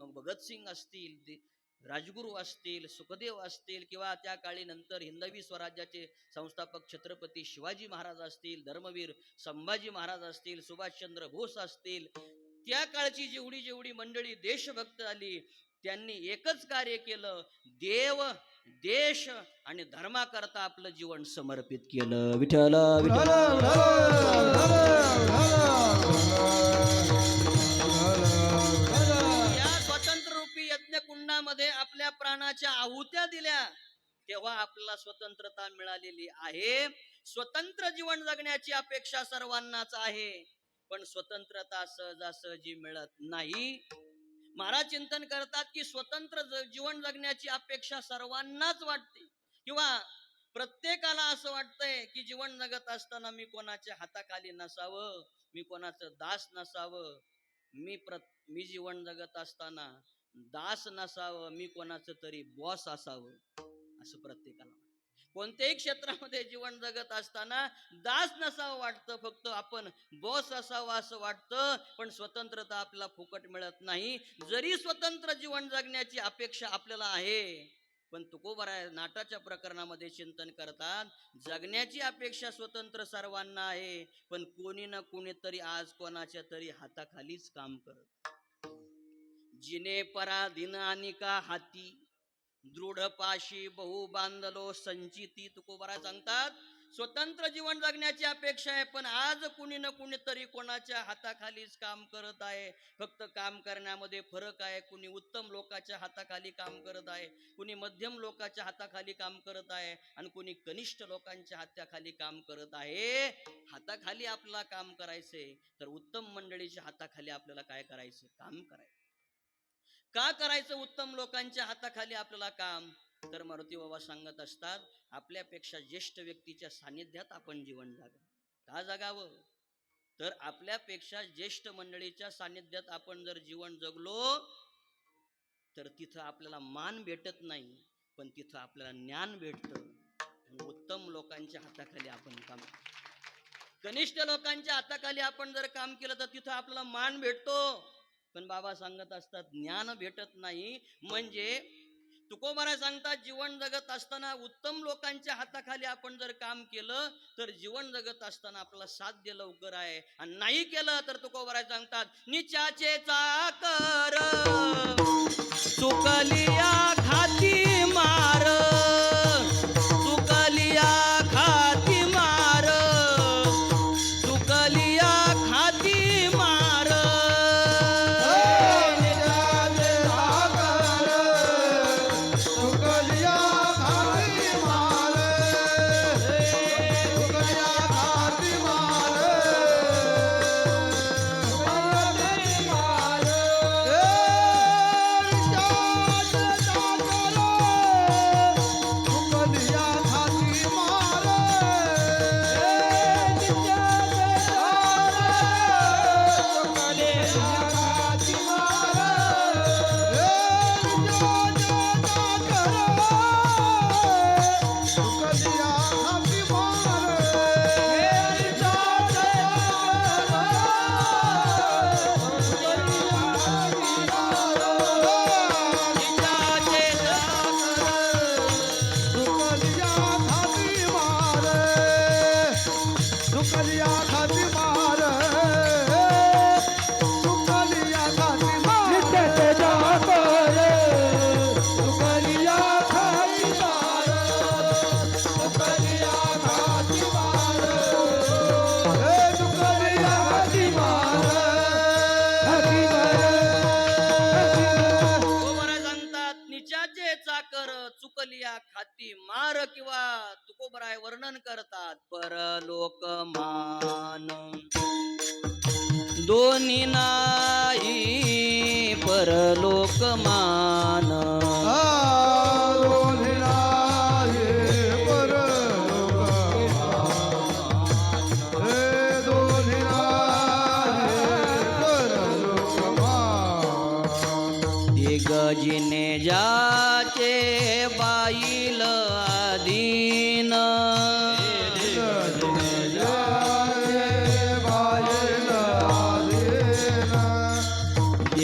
मग भगतसिंग असतील, राजगुरू असतील, सुखदेव असतील, किंवा त्या काळी नंतर हिंदवी स्वराज्याचे संस्थापक छत्रपती शिवाजी महाराज असतील, धर्मवीर संभाजी महाराज असतील, सुभाषचंद्र बोस असतील, त्या काळची जेवढी जेवढी मंडळी देशभक्त आली त्यांनी एकच कार्य केलं, देव देश आणि धर्माकरता आपलं जीवन समर्पित केलं. विठ्ठल विठ्ठल. या स्वतंत्र रूपी यज्ञकुंडामध्ये आपल्या प्राणाच्या आहुत्या दिल्या तेव्हा आपल्याला स्वतंत्रता मिळालेली आहे. स्वतंत्र जीवन जगण्याची अपेक्षा सर्वांनाच आहे, पण स्वतंत्रता सहजासहजी मिळत नाही. महाराज चिंतन करतात की स्वतंत्र जीवन जगण्याची अपेक्षा सर्वांनाच वाटते, किंवा प्रत्येकाला असं वाटतंय की जीवन जगत असताना मी कोणाच्या हाताखाली नसावं, मी कोणाचं दास नसावं, मी जीवन जगत असताना दास नसावं, मी कोणाचं तरी बॉस असावं, असं प्रत्येकाला वाटतं. कोणत्याही क्षेत्रामध्ये जीवन जगत असताना दास नसावं वाटतं, फक्त आपण बॉस असावं असं वाटतं. पण स्वतंत्रता आपल्याला फुकट मिळत नाही. जरी स्वतंत्र जीवन जगण्याची अपेक्षा आपल्याला आहे, पण तुकोबाराय नाटाच्या प्रकरणामध्ये चिंतन करतात, जगण्याची अपेक्षा स्वतंत्र सर्वांना आहे, पण कोणी ना कोणीतरी आज कोणाच्या तरी हाताखालीच काम करत. जिने पराधीन आणि का हाती, दृढ पाशी बहु बांधलो संचिती. तुकोबाराय सांगतात स्वतंत्र जीवन जगण्याची अपेक्षा आहे, पण आज कुणी ना कुणीतरी कोणाच्या हाताखालीच काम करत आहे. फक्त काम करण्यामध्ये फरक आहे. कुणी उत्तम लोकांच्या हाताखाली काम करत आहे, कुणी मध्यम लोकांच्या हाताखाली काम करत आहे, आणि कुणी कनिष्ठ लोकांच्या हाताखाली काम करत आहे. हाताखाली आपल्याला काम करायचंय तर उत्तम मंडळीच्या हाताखाली आपल्याला काय करायचं, काम करायचं. का करायचं उत्तम लोकांच्या हाताखाली आपल्याला काम? तर मारुती बाबा सांगत असतात, आपल्यापेक्षा ज्येष्ठ व्यक्तीच्या सानिध्यात आपण जीवन जगावं. का जगावं? तर आपल्यापेक्षा ज्येष्ठ मंडळीच्या सानिध्यात आपण जर जीवन जगलो तर तिथं आपल्याला मान भेटत नाही, पण तिथं आपल्याला ज्ञान भेटतं. उत्तम लोकांच्या हाताखाली आपण काम, कनिष्ठ लोकांच्या हाताखाली आपण जर काम केलं तर तिथं आपल्याला मान भेटतो, पण बाबा सांगत असतात ज्ञान भेटत नाही. म्हणजे तुकोबाराय सांगतात जीवन जगत असताना उत्तम लोकांच्या हाताखाली आपण जर काम केलं तर जीवन जगत असताना आपला साध्य लवकर आहे, आणि नाही केलं तर तुकोबाराय सांगतात निचाचे चाकर चुकलिया खाती मार, चुकलिया खाती मार, चुकलिया खाती मार. चुकलिया खाती मार, किंवा तुकोबराय वर्णन करतात परलोक मान दोन्ही नाही, परलोक मान गजिने जाचे बाईल आधीन,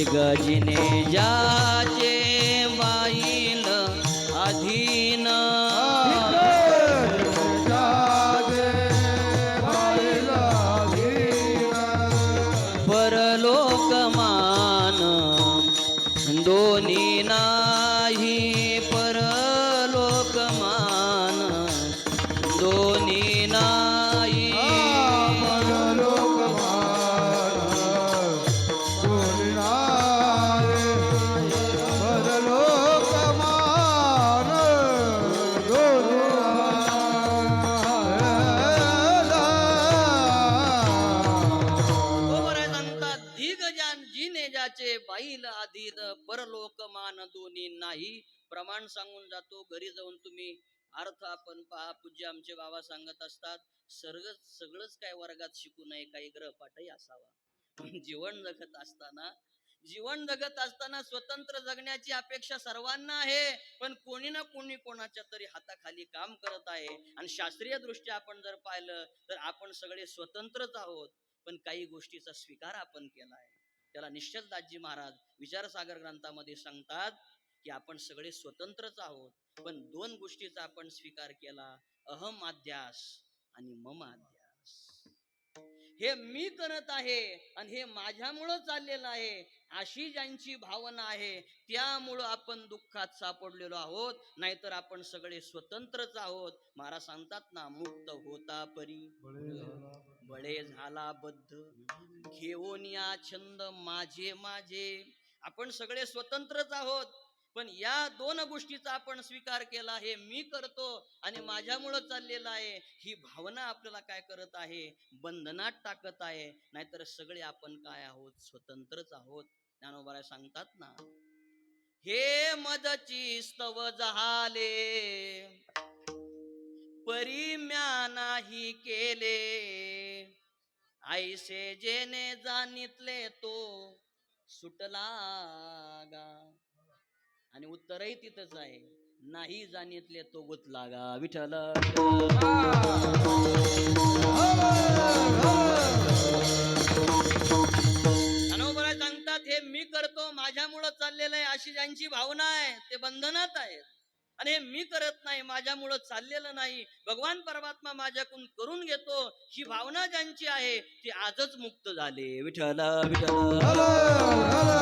गजिने जाचे बाईल अधीन, परलोक मान दोन्ही नाही, परलोक मान दोन्ही नाही, परलोक मान दोन्ही नाही, परलोक मान दोन्ही सांगतात दिग्जान जिने ज्याचे बाईल आधीन परलोक मान दोन्ही नाही. प्रमाण सांगून जातो, घरी जाऊन तुम्ही अर्थ आपण पहा. पूज्य आमचे बाबा सांगत असतात सगळंच काय वर्गात शिकू नये, काही ग्रहपाठही असावा. जीवन जगत असताना स्वतंत्र जगण्याची अपेक्षा सर्वांना आहे, पण कोणी ना कोणी कोणाच्या तरी हाताखाली काम करत आहे. आणि शास्त्रीय दृष्ट्या आपण जर पाहिलं तर आपण सगळे स्वतंत्रच आहोत, पण काही गोष्टीचा स्वीकार आपण केला आहे. त्याला निश्चलदासजी महाराज विचारसागर ग्रंथामध्ये सांगतात की आपण सगळे स्वतंत्रच आहोत, पण दोन गोष्टीचा आपण स्वीकार केला, अहम अध्यास आणि मम अध्यास. हे मी करत आहे आणि हे माझ्यामुळं चाललेलं आहे, अशी ज्यांची भावना आहे त्यामुळं आपण दुःखात सापडलेलो आहोत. नाहीतर आपण सगळे स्वतंत्रच आहोत. महाराज सांगतात ना, मुक्त होता परी बळे झाला बद्ध, घेऊन या छंद माझे माझे. आपण सगळे स्वतंत्रच आहोत, पण या दोन गोष्टीचा आपण स्वीकार केला, हे मी करतो आणि माझ्यामुळं चाललेलं आहे, ही भावना आपल्याला काय करत आहे, बंधनात टाकत आहे. नाहीतर सगळे आपण काय आहोत, स्वतंत्रच आहोत. ज्ञानोबा सांगतात ना, हे मदची स्तव जहाले परी म्या नाही केले, ऐसे जेने जाणितले तो सुटला गा. आणि उत्तरही तिथंच आहे, नाही जाणितले तो गुतला गा. विठ्ठल सांगतात, हे मी करतो माझ्यामुळं चाललेलं आहे अशी ज्यांची भावना आहे ते बंधनात आहेत. आणि हे मी करत नाही माझ्यामुळं चाललेलं नाही, भगवान परमात्मा माझ्याकडून करून घेतो ही भावना ज्यांची आहे ती आजच मुक्त झाले. विठ्ठल विठ्ठल. हला, हला,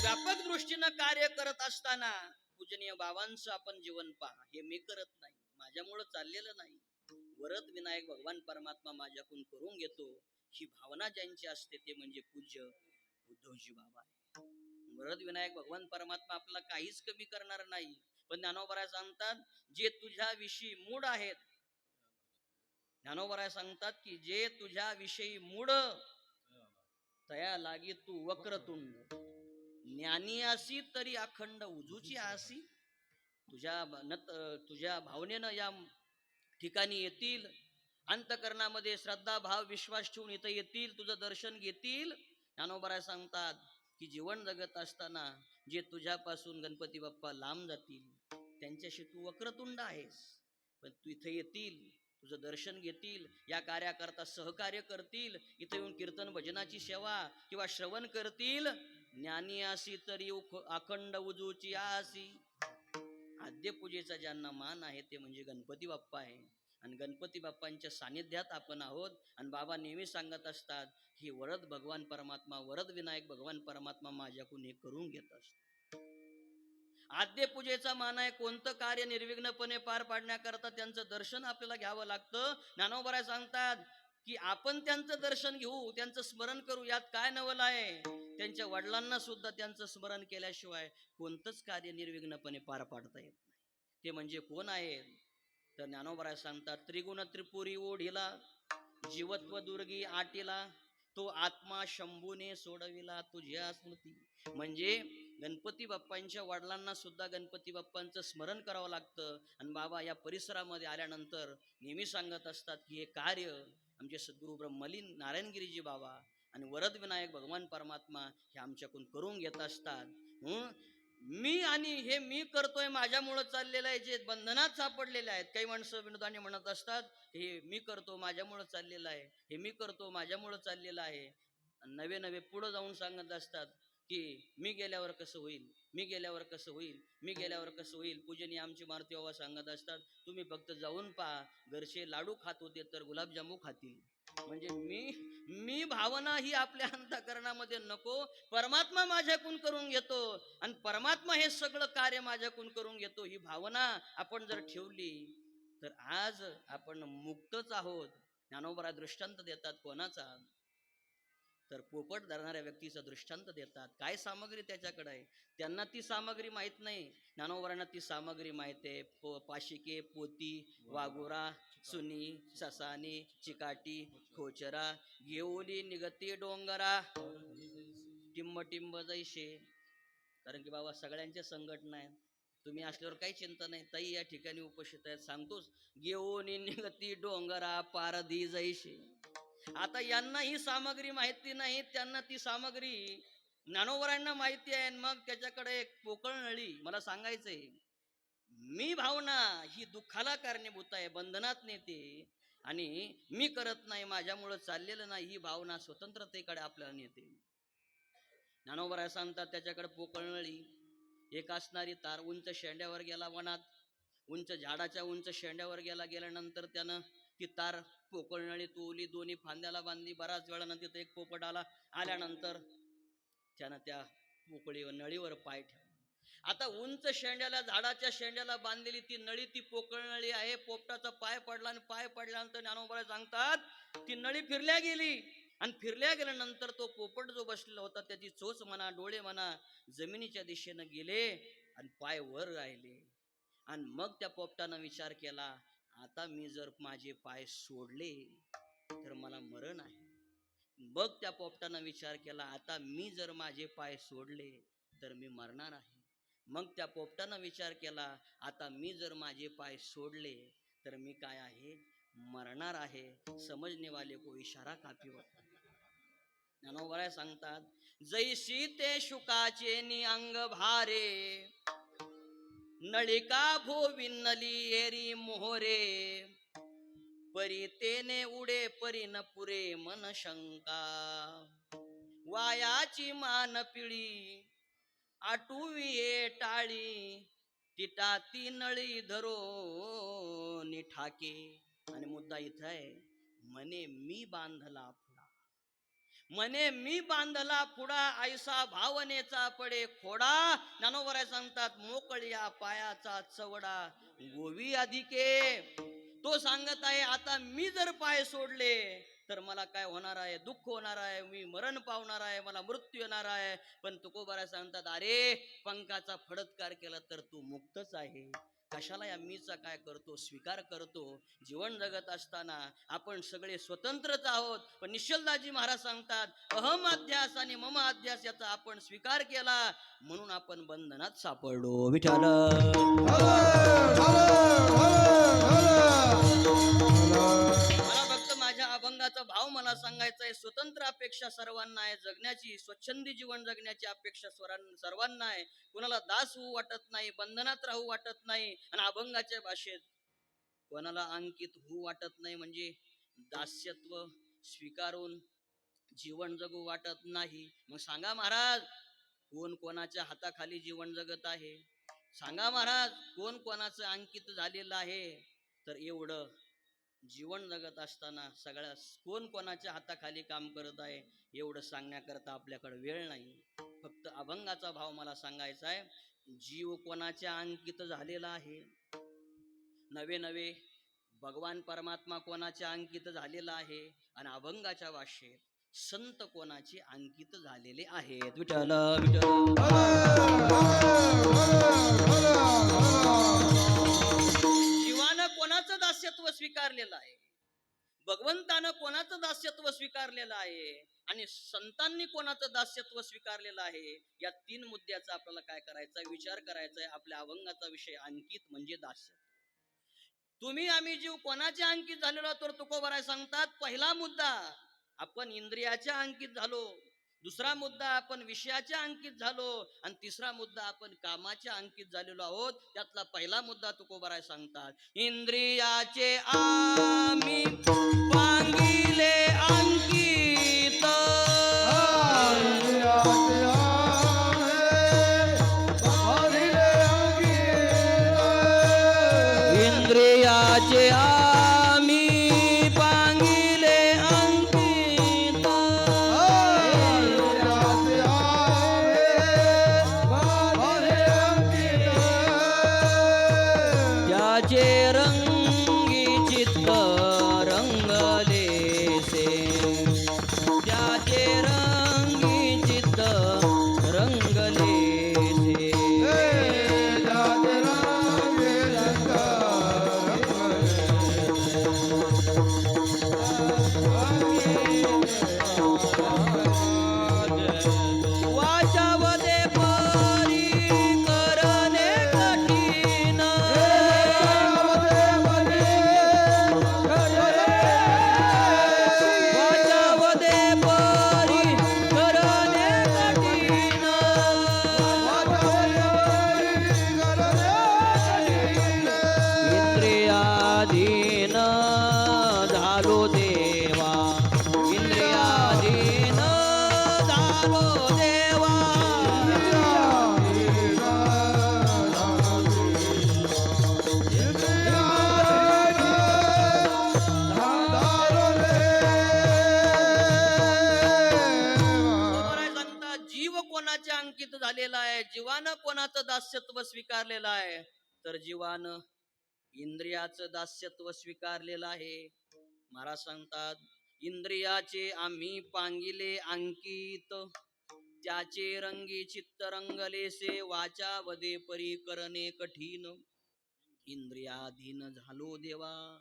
व्यापक दृष्टीनं कार्य करत असताना पूजनीय बाबांचं आपण जीवन पहा. हे मी करत नाही माझ्यामुळं चाललेलं नाही, वरद विनायक भगवान परमात्मा माझ्याकडून करून घेतो ही भावना ज्यांची असते ते म्हणजे पूज्य उद्धवजी बाबा आहे. वरद विनायक भगवान परमात्मा आपल्याला काहीच कमी करणार नाही. पण ज्ञानोबराय सांगतात जे तुझ्या विषयी मूड आहेत, ज्ञानोबराय सांगतात की जे तुझ्या विषयी मूड तया लागी तू वक्रतुंड, ज्ञानी आसी तरी अखंड उजूची आसी. तुझ्या भावनेनं या ठिकाणी येतील, अंतकरणामध्ये श्रद्धा भाव विश्वास ठेवून इथं येतील, तुझं दर्शन घेतील. ज्ञानोबराय सांगतात की जीवन जगत असताना जे तुझ्यापासून गणपती बाप्पा लांब जातील त्यांच्याशी तू वक्रतुंड आहेस, पण तू इथं येतील, तुझं दर्शन घेतील, या कार्याकरता सहकार्य करतील, इथं येऊन कीर्तन भजनाची सेवा किंवा श्रवण करतील. ज्ञानी आसी तरी अखंड उजूची आसी. आद्य पूजेचा ज्यांना मान आहे ते म्हणजे गणपती बाप्पा आहे. आणि गणपती बाप्पांच्या सानिध्यात आपण आहोत. आणि बाबा नेहमी सांगत असतात की वरद भगवान परमात्मा, वरद विनायक भगवान परमात्मा माझ्याकडून हे करून घेत असतो. आद्य पूजेचा मान आहे. कोणतं कार्य निर्विघ्नपणे पार पाडण्याकरता त्यांचं दर्शन आपल्याला घ्यावं लागतं. ज्ञानोबराय सांगतात की आपण त्यांचं दर्शन घेऊ, त्यांचं स्मरण करू, यात काय नवल आहे. त्यांच्या वडिलांना सुद्धा त्यांचं स्मरण केल्याशिवाय कोणतंच कार्य निर्विघ्नपणे पार पाडता येत नाही. ते म्हणजे कोण आहेत तर ज्ञानोबराय सांगतात त्रिगुण त्रिपुरी ओढिला, जीवत्व दुर्गी आटीला, तो आत्मा शंभूने सोडविला तुझ्या स्मृती. म्हणजे गणपती बाप्पांच्या वडिलांना सुद्धा गणपती बाप्पांचं स्मरण करावं लागतं. आणि बाबा या परिसरामध्ये आल्यानंतर नेहमी सांगत असतात की हे कार्य आमचे सद्गुरू ब्रह्मलीन नारायणगिरीजी बाबा आणि वरद विनायक भगवान परमात्मा हे आमच्याकडून करून घेत असतात. मी आणि हे मी करतोय माझ्यामुळं चाललेलं आहे. जे बंधनात सापडलेले आहेत, काही माणसं विनोदाने म्हणत असतात हे मी करतो माझ्यामुळं चाललेलं आहे, हे मी करतो माझ्यामुळं चाललेलं आहे. नवे नवे पुढं जाऊन सांगत असतात की मी गेल्यावर कसं होईल, मी गेल्यावर कसं होईल, मी गेल्यावर कसं होईल. पूजनीय आमची मारुती बाबा सांगत असतात तुम्ही फक्त जाऊन पहा, घरचे लाडू खात होते तर गुलाबजामू खातील. म्हणजे मी भावना ही आपल्या अंतःकरणामध्ये नको, परमात्मा माझ्याकडून करून घेतो आणि परमात्मा हे सगळं कार्य माझ्याकडून करून घेतो ही भावना आपण जर ठेवली तर आज आपण मुक्तच आहोत. ज्ञानोबराय दृष्टांत देतात कोणाचा तर पोपट धरणाऱ्या व्यक्तीचा दृष्टांत देतात. काय सामग्री त्याच्याकडे आहे, त्यांना ती सामग्री माहीत नाही. ज्ञानोबरांना ती सामग्री माहीत आहे. पाशिके, पोती, वागोरा, सुनी, ससाने, चिकाटी, खोचरा, घेऊली निगती डोंगरा, टिंब टिंब जैसे. कारण की बाबा सगळ्यांच्या संघटना आहेत, तुम्ही असल्यावर काही चिंता नाही. ताई या ठिकाणी उपस्थित आहेत, सांगतोच घेऊन निगती डोंगरा पारधी जैसे. आता यांना ही सामग्री माहिती नाही, त्यांना ती सामग्री ज्ञानोबरांना माहिती आहे. मग त्याच्याकडे एक पोकळ नळी. मला सांगायचंय मी भावना ही दुःखाला कारणीभूत आहे, बंधनात नेते. आणि मी करत नाही माझ्यामुळं चाललेलं नाही ही भावना स्वतंत्रतेकडे आपल्याला नेते. ज्ञानोबराय सांगतात त्याच्याकडे पोकळ नळी, एक असणारी तार. उंच शेंड्यावर गेला वनात, उंच झाडाच्या उंच शेंड्यावर गेल्यानंतर त्यानं ती तार पोकळ नळी तोवली, दोन्ही फांद्याला बांधली. बराच वेळानंतर तिथं एक पोपट आल्यानंतर त्यानं त्या पोकळीवर नळीवर पाय ठेवला. आता उंच शेंड्याला, झाडाच्या शेंड्याला बांधलेली ती नळी, ती पोकळ नळी आहे. पोपटाचा पाय पडला आणि पाय पडल्यानंतर ज्ञानोबराय सांगतात ती नळी फिरल्या गेली. आणि फिरल्या गेल्यानंतर तो पोपट जो बसलेला होता त्याची चोच म्हणा, डोळे म्हणा जमिनीच्या दिशेनं गेले आणि पाय वर राहिले. आणि मग त्या पोपटानं विचार केला आता मी जर माझे पाय सोडले तर मला मरण आहे. मग त्या पोपटानं विचार केला आता मी जर माझे पाय सोडले तर मी मरणार आहे. मग त्या पोपटानं विचार केला आता मी जर माझे पाय सोडले तर मी काय आहे, मरणार आहे. समजने वाले को इशारा काफी होता. ज्ञानोबराय सांगतात जैसी ते शुकाचे नि अंग भारे, नळिका भोविन्नली एरी मोहरे, परी तेने उडे परी न पुरे मन शंका वायाची मान पिळी आटुविये टाळी तिटा ती नळी धरो निठाके. आणि मुद्दा इथं आहे, म्हणे मी बांधला पुडा, म्हणे मी बांधला पुडा ऐसा भावनेचा पडे खोडा. ज्ञानोबराय सांगतात मोकळ्या पायाचा चवडा गोवी अधिके. तो सांगत आहे आता मी जर पाय सोडले तर मला काय होणार आहे, दुःख होणार आहे, मी मरण पावणार आहे, मला मृत्यू येणार आहे. पण तुकोबाराय सांगतात अरे पंखाचा फडत्कार केला तर तू मुक्तच आहे, कशाला या मीचा काय करतो, स्वीकार करतो. जीवन जगत असताना आपण सगळे स्वतंत्रच आहोत, पण निश्चलदाजी महाराज सांगतात अहम अध्यास आणि मम अध्यास याचा आपण स्वीकार केला म्हणून आपण बंधनात सापडलो. विठ्ठल मला फक्त माझ्या अभंगाचा भाव मला सांगायचा आहे. स्वतंत्र अपेक्षा सर्वांना आहे, जगण्याची स्वच्छंदी जीवन जगण्याची अपेक्षा सर्वांना आहे. कोणाला दास होऊ वाटत नाही, बंधनात राहू वाटत नाही. आणि अभंगाच्या भाषेत कोणाला अंकित होऊ वाटत नाही, म्हणजे दास्यत्व स्वीकारून जीवन जगू वाटत नाही. मग सांगा महाराज कोण कोणाच्या हाताखाली जीवन जगत आहे? सांगा महाराज कोण कोणाचं अंकित झालेलं आहे? तर एवढं जीवन जगत असताना सगळ्या कोण कोणाच्या हाताखाली काम करत आहे एवढं सांगण्याकरता आपल्याकडे वेळ नाही. फक्त अभंगाचा भाव मला सांगायचा आहे. जीव कोणाच्या अंकित झालेला आहे? नवे नवे भगवान परमात्मा कोणाच्या अंकित झालेला आहे? आणि अभंगाच्या भाषेत संत कोणाचे अंकित झालेले आहेत? विठ्ठल विठ्ठल. जीवानं कोणाचं दास्यत्व स्वीकारलेलं आहे? भगवंतानं कोणाचं दास्यत्व स्वीकारलेलं आहे? आणि संतांनी कोणाचं दास्यत्व स्वीकारलेलं आहे? या तीन मुद्द्याचा आपल्याला काय करायचा, विचार करायचा आहे. आपल्या अभंगाचा विषय अंकित म्हणजे दास्यत्व. तुम्ही आम्ही जीव कोणाच्या अंकित झालेलो तर तुकोबाराय सांगतात पहिला मुद्दा आपण इंद्रियाच्या अंकित झालो, दुसरा मुद्दा आपण विषयाच्या अंकित झालो, आणि तिसरा मुद्दा आपण कामाच्या अंकित झालेलो आहोत. त्यातला पहिला मुद्दा तुकोबाराय सांगतात इंद्रियाचे आम्ही पांगिले अंकित. इंद्रियाचे आम्ही पांगिले अंकित. त्याचे रंगी चित्त रंगलेसे, त्याचे रंगी चित्त रंगलेसे. वाचावदे परी करणे कठीण, वाचावदे परी करणे कठीण. इंद्रियाधीन झालो देवा, इंद्रियाधीन झालो देवा. सांगता जीव कोणाच्या अंकित झालेला आहे? जीवानं कोणाचं दास्यत्व स्वीकारलेलं आहे? तर जीवानं इंद्रियाचं दास्यत्व स्वीकारलेलं आहे. महाराज सांगतात इंद्रियाचे आम्ही पांगिले अंकित, त्याचे रंगी चित्त रंगलेसे. वाचा वदे परी करणे कठीण. इंद्रियाधीन झालो देवा.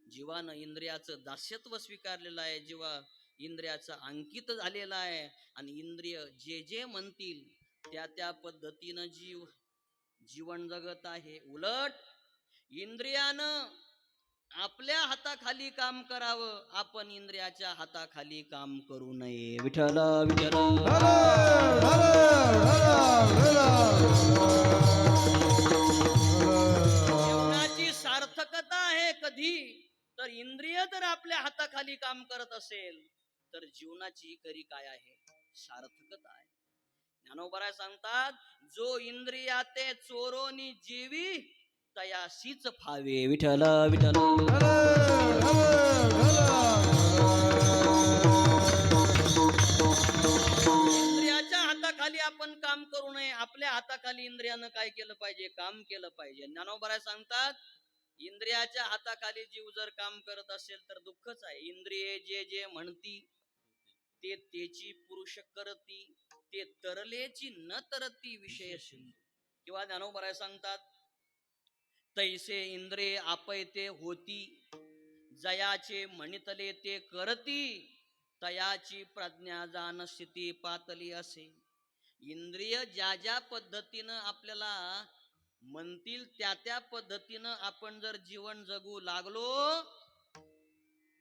जीवानं इंद्रियाचं दास्यत्व स्वीकारलेलं आहे, जीवा इंद्रियाचं अंकित झालेला आहे. आणि इंद्रिय जे जे म्हणतील त्या त्या पद्धतीनं जीवन जगत आहे. उलट इंद्रियानं आपल्या हाताखाली काम करावं, आपण इंद्रियाच्या हाताखाली काम करू नये. विठ्ठल विठ्ठल. जीवनाची सार्थकता आहे कधी तर इंद्रिय जर आपल्या हाताखाली काम करत असेल तर जीवनाची खरी काय आहे, सार्थकता आहे. ज्ञानोबराय सांगतात, जो इंद्रिया ते चोरोनी जीवी तयासीच फावे. विठ्ठल विठ्ठल. इंद्रियाच्या हाताखाली आपण काम करू नये. आपल्या हाताखाली इंद्रियानं काय केलं पाहिजे, काम केलं पाहिजे. ज्ञानोबराय सांगतात, इंद्रियाच्या हाताखाली जीव जर काम करत असेल तर दुःखच आहे. इंद्रिये जे जे म्हणती ते तेची पुरुष करती, ते तरलेची न तरती विषय सिंधू. किंवा ज्ञानोबराय सांगतात, तैसे इंद्रिय आपैते होती, जयाचे म्हणितले ते करती, तयाची प्रज्ञा जाण स्थिती पातली असे. इंद्रिय ज्या ज्या पद्धतीनं आपल्याला म्हणतील त्या त्या पद्धतीनं आपण जर जीवन जगू लागलो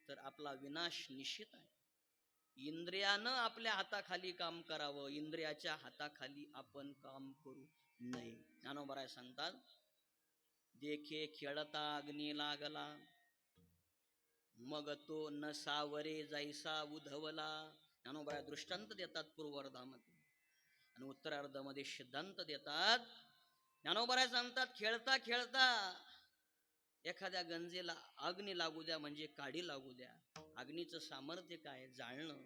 तर आपला विनाश निश्चित आहे. इंद्रियानं आपल्या हाताखाली काम करावं, इंद्रियाच्या हाताखाली आपण काम करू नये. ज्ञानोबराय सांगतात, देखे खेळता अग्नी लागला, मग तो न सावरे जैसा उधवला. ज्ञानोबराय दृष्टांत देतात पूर्वार्धामध्ये आणि उत्तरार्धामध्ये सिद्धांत देतात. ज्ञानोबराय सांगतात, खेळता खेळता एखाद्या गंजेला अग्नी लागू द्या, म्हणजे काडी लागू द्या. अग्नीचं सामर्थ्य काय, जाळणं.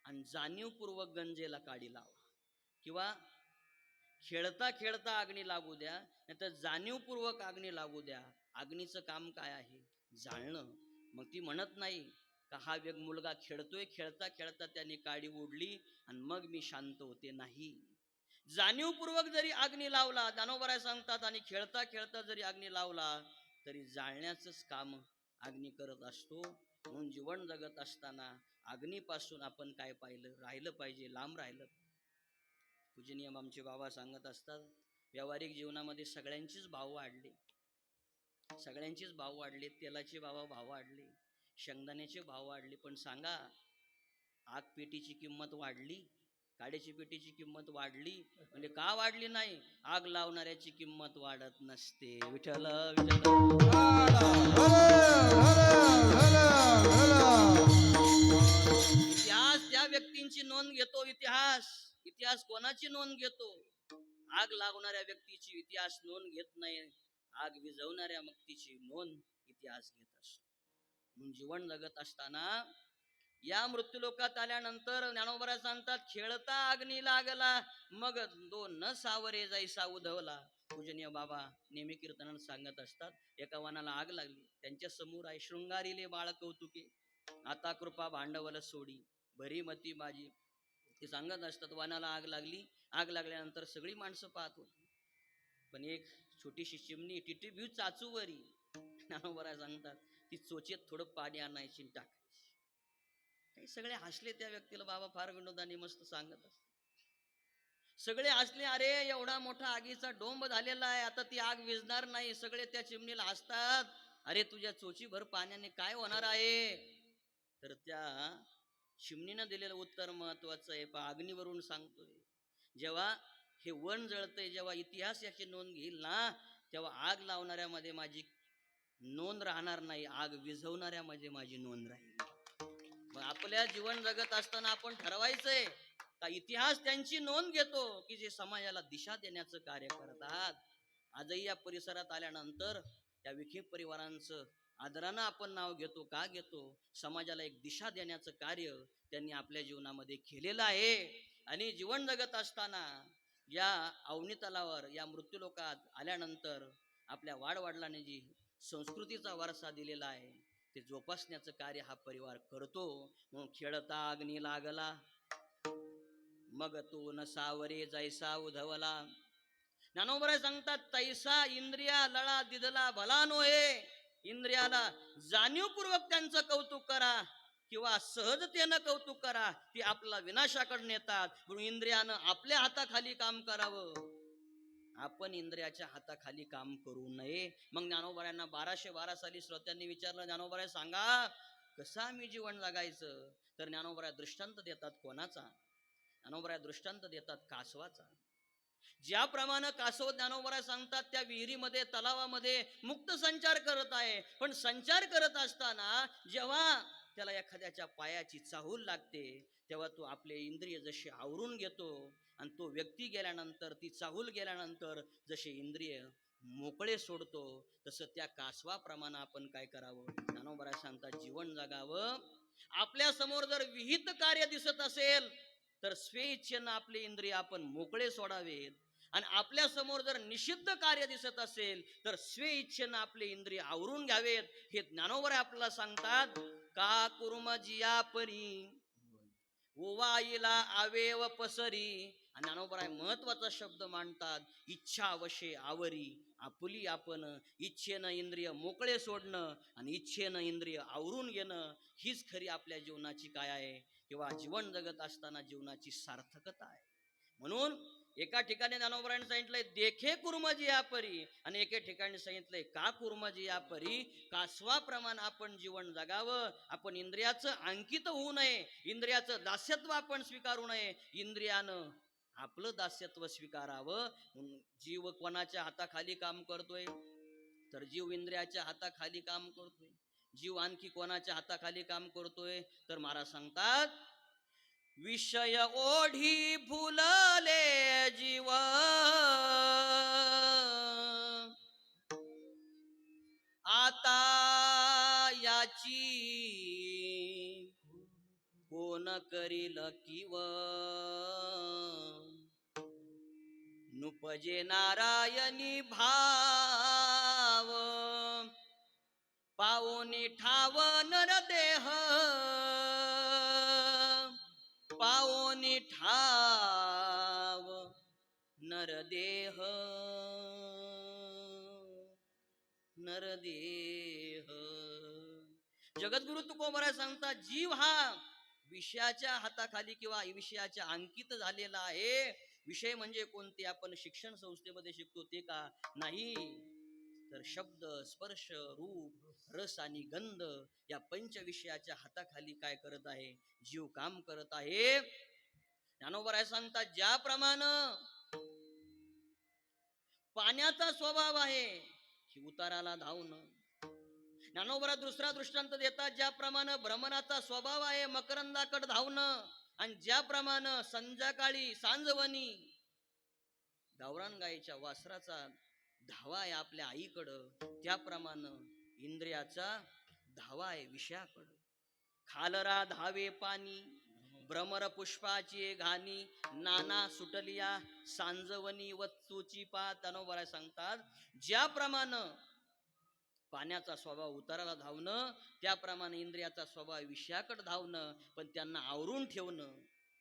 आणि जाणीवपूर्वक गंजेला काडी लावा. किंवा खेळता खेळता अग्नी लागू द्या, नाही तर जाणीवपूर्वक अग्नी लागू द्या. अग्नीचं काम काय आहे, जाळणं. मग ती म्हणत नाही का हा मुलगा खेळतोय, खेळता खेळता त्याने काडी ओढली आणि मग मी शांत होते. नाही, जाणीवपूर्वक जरी अग्नी लावला, ज्ञानोबराय सांगतात, आणि खेळता खेळता जरी अग्नी लावला तरी जाळण्याचंच काम अग्नी करत असतो. म्हणून जीवन जगत असताना अग्नीपासून आपण काय पाहिलं, राहिलं पाहिजे, लांब राहिलं. पूजनीय आमचे बाबा सांगत असतात, व्यावहारिक जीवनामध्ये सगळ्यांचीच भाव वाढले, सगळ्यांचीच भाव वाढले. तेलाचे भाव वाढले, शेंगदाण्याचे भाव वाढले. पण सांगा, आग पेटीची किंमत वाढली, काड्याची पेटीची किंमत वाढली, म्हणजे का वाढली नाही, आग लावणाऱ्याची किंमत वाढत नसते. विठ्ठल इतिहास त्या व्यक्तींची नोंद घेतो. इतिहास कोणाची नोंद घेतो, आग लावणाऱ्या व्यक्तीची इतिहास नोंद घेत नाही, आग विझवणाऱ्या व्यक्तीची नोंद इतिहास घेत असतो. म्हणून जीवन जगत असताना या मृत्यूलोकात आल्यानंतर ज्ञानोबराय सांगतात, खेळता अग्नी लागला, मग तो न सावरे जैसा उधवला. पूजनीय बाबा नेहमी कीर्तनात सांगत असतात, एका वनाला आग लागली, त्यांच्या समोर आहे, शृंगारीले बाळ कौतुके, आता कृपा भांडवल सोडी, भरी मती माझी. ते सांगत असतात, वनाला आग लागली, आग लागल्यानंतर सगळी माणसं पाहत होती, पण एक छोटीशी चिमणी टिटी चाचूवरी. ज्ञानोबराय सांगतात, ती चोचेत थोडं पाणी आणायची, टाकायची. काही सगळे हसले त्या व्यक्तीला. बाबा फार विनोदाने मस्त सांगत असतात. सगळे हसले, अरे एवढा मोठा आगीचा डोंब झालेला आहे, आता ती आग विझणार नाही. सगळे त्या चिमणीला हसतात, अरे तुझ्या चोचीभर पाण्याने काय होणार आहे. तर त्या चिमणीनं दिलेलं उत्तर महत्वाचं आहे. अग्नीवरून सांगतोय, जेव्हा हे वन जळतंय, जेव्हा इतिहास याची नोंद घेईल ना, तेव्हा आग लावणाऱ्यामध्ये माझी नोंद राहणार नाही, आग विझवणाऱ्यामध्ये माझी नोंद राहील. मग आपल्या जीवन जगत असताना आपण ठरवायचंय का इतिहास त्यांची नोंद घेतो की जे समाजाला दिशा देण्याचं कार्य करतात. आजही या परिसरात आल्यानंतर त्या विखे परिवारांचं आदरानं आपण नाव घेतो. का घेतो, समाजाला एक दिशा देण्याचं कार्य त्यांनी आपल्या जीवनामध्ये केलेलं आहे. आणि जीवन जगत असताना या अवनी तलावर, या मृत्यूलोकात आल्यानंतर आपल्या वाडवडिलांनी जी संस्कृतीचा वारसा दिलेला आहे ते जोपासण्याचं कार्य हा परिवार करतो. म्हणून खेळता अग्नी लागला, मग तो न सावरे जैसा उधवला. ज्ञानोबराय सांगतात, तैसा इंद्रिया लळा दिदला भला नोहे. इंद्रियाला जाणीवपूर्वक त्यांचं कौतुक करा किंवा सहजतेनं कौतुक करा, ती आपला विनाशाकडे नेतात. म्हणून इंद्रियानं आपल्या हाताखाली काम करावं, आपण इंद्रियाच्या हाताखाली काम करू नये. मग ज्ञानोबरायांना 1212 साली श्रोत्यांनी विचारलं, ज्ञानोबराय सांगा कसं आम्ही जीवन जगायचं. तर ज्ञानोबराय दृष्टांत देतात. कोणाचा? ज्ञानोबराय दृष्टांत देतात कासवाचा. ज्याप्रमाणे कासव ज्ञानोबा सांगतात त्या विहिरीमध्ये तलावामध्ये मुक्त संचार करत आहे, पण संचार करत असताना जेव्हा त्याला एखाद्याच्या पायाची चाहूल लागते तेव्हा तो आपले इंद्रिय जसे आवरून घेतो आणि तो व्यक्ती गेल्यानंतर ती चाहूल गेल्यानंतर जसे इंद्रिय मोकळे सोडतो तसं त्या कासवाप्रमाणे आपण काय करावं. ज्ञानोबा सांगतात जीवन जगावं. आपल्या समोर जर विहित कार्य दिसत असेल तर स्वेच्छेनं आपले इंद्रिय आपण मोकळे सोडावेत, आणि आपल्या समोर जर निषिद्ध कार्य दिसत असेल तर स्वेच्छेनं आपले इंद्रिय आवरून घ्यावेत. हे ज्ञानोबा आपल्याला सांगतात. का कुर्म जिया परी ओवाईला आवेव पसरी. आणि ज्ञानोबा महत्वाचा शब्द मांडतात. इच्छा वशे आवरी. आपुली आपण इच्छेनं इंद्रिय मोकळे सोडणं आणि इच्छेनं इंद्रिय आवरून घेणं हीच खरी आपल्या जीवनाची काय आहे किंवा जीवन जगत असताना जीवनाची सार्थकता आहे. म्हणून एका ठिकाणी ज्ञानोबरांनी सांगितलंय देखे कुर्मजी या परी, आणि एके ठिकाणी सांगितलंय का कुर्मजी या परी. कासवाप्रमाणे आपण जीवन जगावं. आपण इंद्रियाचं अंकित होऊ नये, इंद्रियाचं दास्यत्व आपण स्वीकारू नये, इंद्रियानं आपलं दास्यत्व स्वीकारावं. जीव कोणाच्या हाताखाली काम करतोय तर जीव इंद्रियाच्या हाताखाली काम करतोय. जीव आणखी कोणाच्या हाताखाली काम करतोय तर महाराज सांगतात विषय ओढी फुलले जीव आता याची कोण करील किव. नुपजे नारायणी भाव पावोनी ठाव नरदेह. पावोनी ठाव नरदेह. नरदेह. जगद्गुरु तुकोबरा सांगतात जीव हा विषयाच्या हाताखाली किंवा विषयाच्या अंकित झालेला आहे. विषय म्हणजे कोणते आपण शिक्षण संस्थेमध्ये शिकतो ते का नाही, तर शब्द स्पर्श रूप रस आणि गंध या पंच विषयाच्या हाताखाली काय करत आहे जीव काम करत आहे. ज्ञानोबा सांगतात ज्याप्रमाणे पाण्याचा स्वभाव आहे की उताराला धावणं. ज्ञानोबा दुसरा दृष्टांत देतात ज्याप्रमाणे भ्रमणाचा स्वभाव आहे मकरंदाकडे धावणं, आणि ज्याप्रमाणे संध्याकाळी सांजवनी गावरान गायीच्या वासराचा धावा आहे आपल्या आईकडं, त्याप्रमाणे इंद्रियाचा धावा आहे विषयाकडं. खालरा धावे पाणी भ्रमर पुष्पाची घाणी नाना सुटलिया सांजवनी वस्तूची पात. ज्ञानोबा सांगतात ज्याप्रमाणे पाण्याचा स्वभाव उताराला धावणं त्याप्रमाणे इंद्रियाचा स्वभाव विषयाकडे धावणं, पण त्यांना आवरून ठेवणं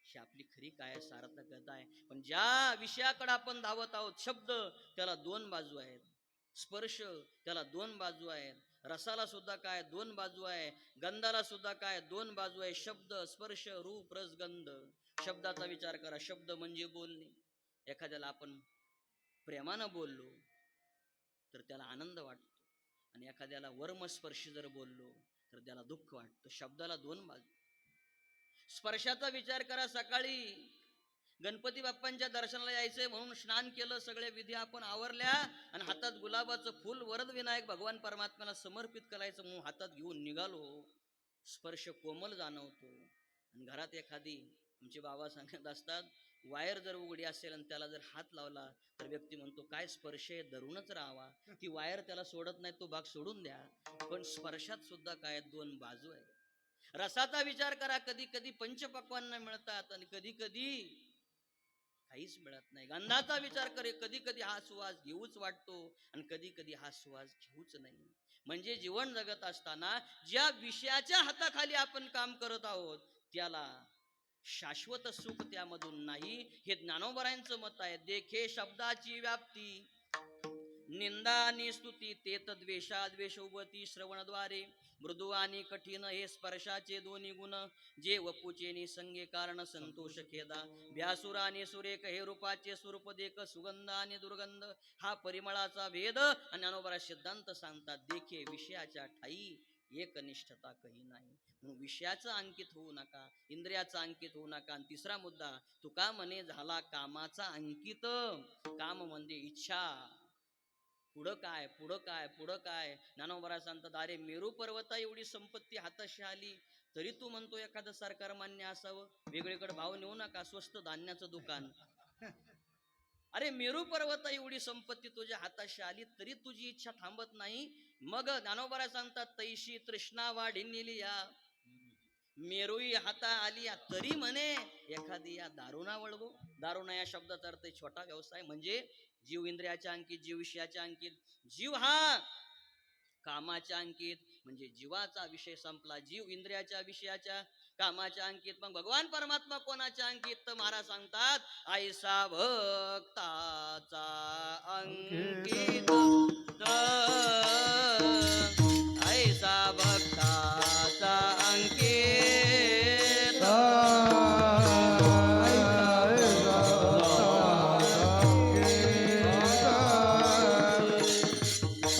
ही आपली खरी काय सार्थकता आहे. पण ज्या विषयाकडे आपण धावत आहोत शब्द त्याला दोन बाजू आहेत, स्पर्श त्याला दोन बाजू आहेत, रसाला सुद्धा काय दोन बाजू आहे, गंधाला सुद्धा काय दोन बाजू आहे. शब्द स्पर्श रूप रस गंध. शब्दाचा विचार करा. शब्द म्हणजे बोलणे. एखाद्याला आपण प्रेमानं बोललो तर त्याला आनंद वाटतो, आणि एखाद्याला वर्मस्पर्शी जर बोललो तर त्याला दुःख वाटतं. शब्दाला दोन बाजू. स्पर्शाचा विचार करा. सकाळी गणपती बाप्पांच्या दर्शनाला यायचंय म्हणून स्नान केलं, सगळे विधी आपण आवरल्या आणि हातात गुलाबाचं फूल वरद विनायक भगवान परमात्म्याला समर्पित करायचं म्हणून हातात घेऊन निघालो. स्पर्श कोमल जाणवतो. आणि घरात एखादी आमचे बाबा सांगत असतात वायर जर उघडी असेल आणि त्याला जर हात लावला तर व्यक्ती म्हणतो काय स्पर्श आहे, धरूनच राहावा. ती वायर त्याला सोडत नाही, तो भाग सोडून द्या. पण स्पर्शात सुद्धा काय दोन बाजू आहे. रसाचा विचार करा. कधी कधी पंचपक्वान्न मिळतात आणि कधी कधी काहीच मिळत नाही. गंधाचा विचार करे. कधी कधी हा सुवास घेऊच वाटतो आणि कधी कधी हा सुवास घेऊच नाही. म्हणजे जीवन जगत असताना ज्या विषयाच्या हाताखाली आपण काम करत आहोत त्याला शाश्वत सुख त्यामधून नाही, हे ज्ञानोबरांचं मत आहे. देखे शब्दाची व्याप्ती निंदा आणि स्तुती ते द्वेषाद्वेष उभती श्रवणद्वारे मृदू आणि कठीण हे स्पर्शाचे दोन्ही गुण. जे वपुचे निसंगे कारण संतोष खेदा व्यासुरा आणि सुरेख हे रूपाचे स्वरूप देख सुगंध आणि दुर्गंध हा परिमळाचा भेद. आणि ज्ञानोबा सिद्धांत सांगतात देखे विषयाच्या ठाई एकनिष्ठता कही नाही. म्हणून विषयाचं अंकित होऊ नका, इंद्रियाचं अंकित होऊ नका. आणि तिसरा मुद्दा, तुका म्हणे झाला कामाचा अंकित. काम म्हणजे इच्छा. पुढं काय, पुढं काय, पुढं काय. ज्ञानोबा सांगतात, अरे मेरू पर्वता एवढी संपत्ती हाताशी आली तरी तू म्हणतो एखादं सरकार मान्य असावं. वेगळीकडे भाव नेऊ नका, स्वस्त धान्याचं दुकान. अरे मेरू पर्वता एवढी संपत्ती तुझ्या हाताशी आली तरी तुझी इच्छा थांबत नाही. मग ज्ञानोबा सांगतात, तैशी तृष्णा वाढिली या मेरुई हाता आली या तरी म्हणे एखादी या दारुणा वळवो. दारुणा या शब्दाचा अर्थ छोटा व्यवसाय, म्हणजे जीव इंद्रियाच्या अंकित, जीव विषयाच्या अंकित. जीव हा कामाच्या अंकित, म्हणजे जीवाचा विषय संपला. जीव इंद्रियाच्या विषयाच्या कामाच्या अंकित. मग भगवान परमात्मा कोणाच्या अंकित? तर महाराज सांगतात, ऐसा भक्ताचा अंकित. ऐसा भक्ताचा अंकित.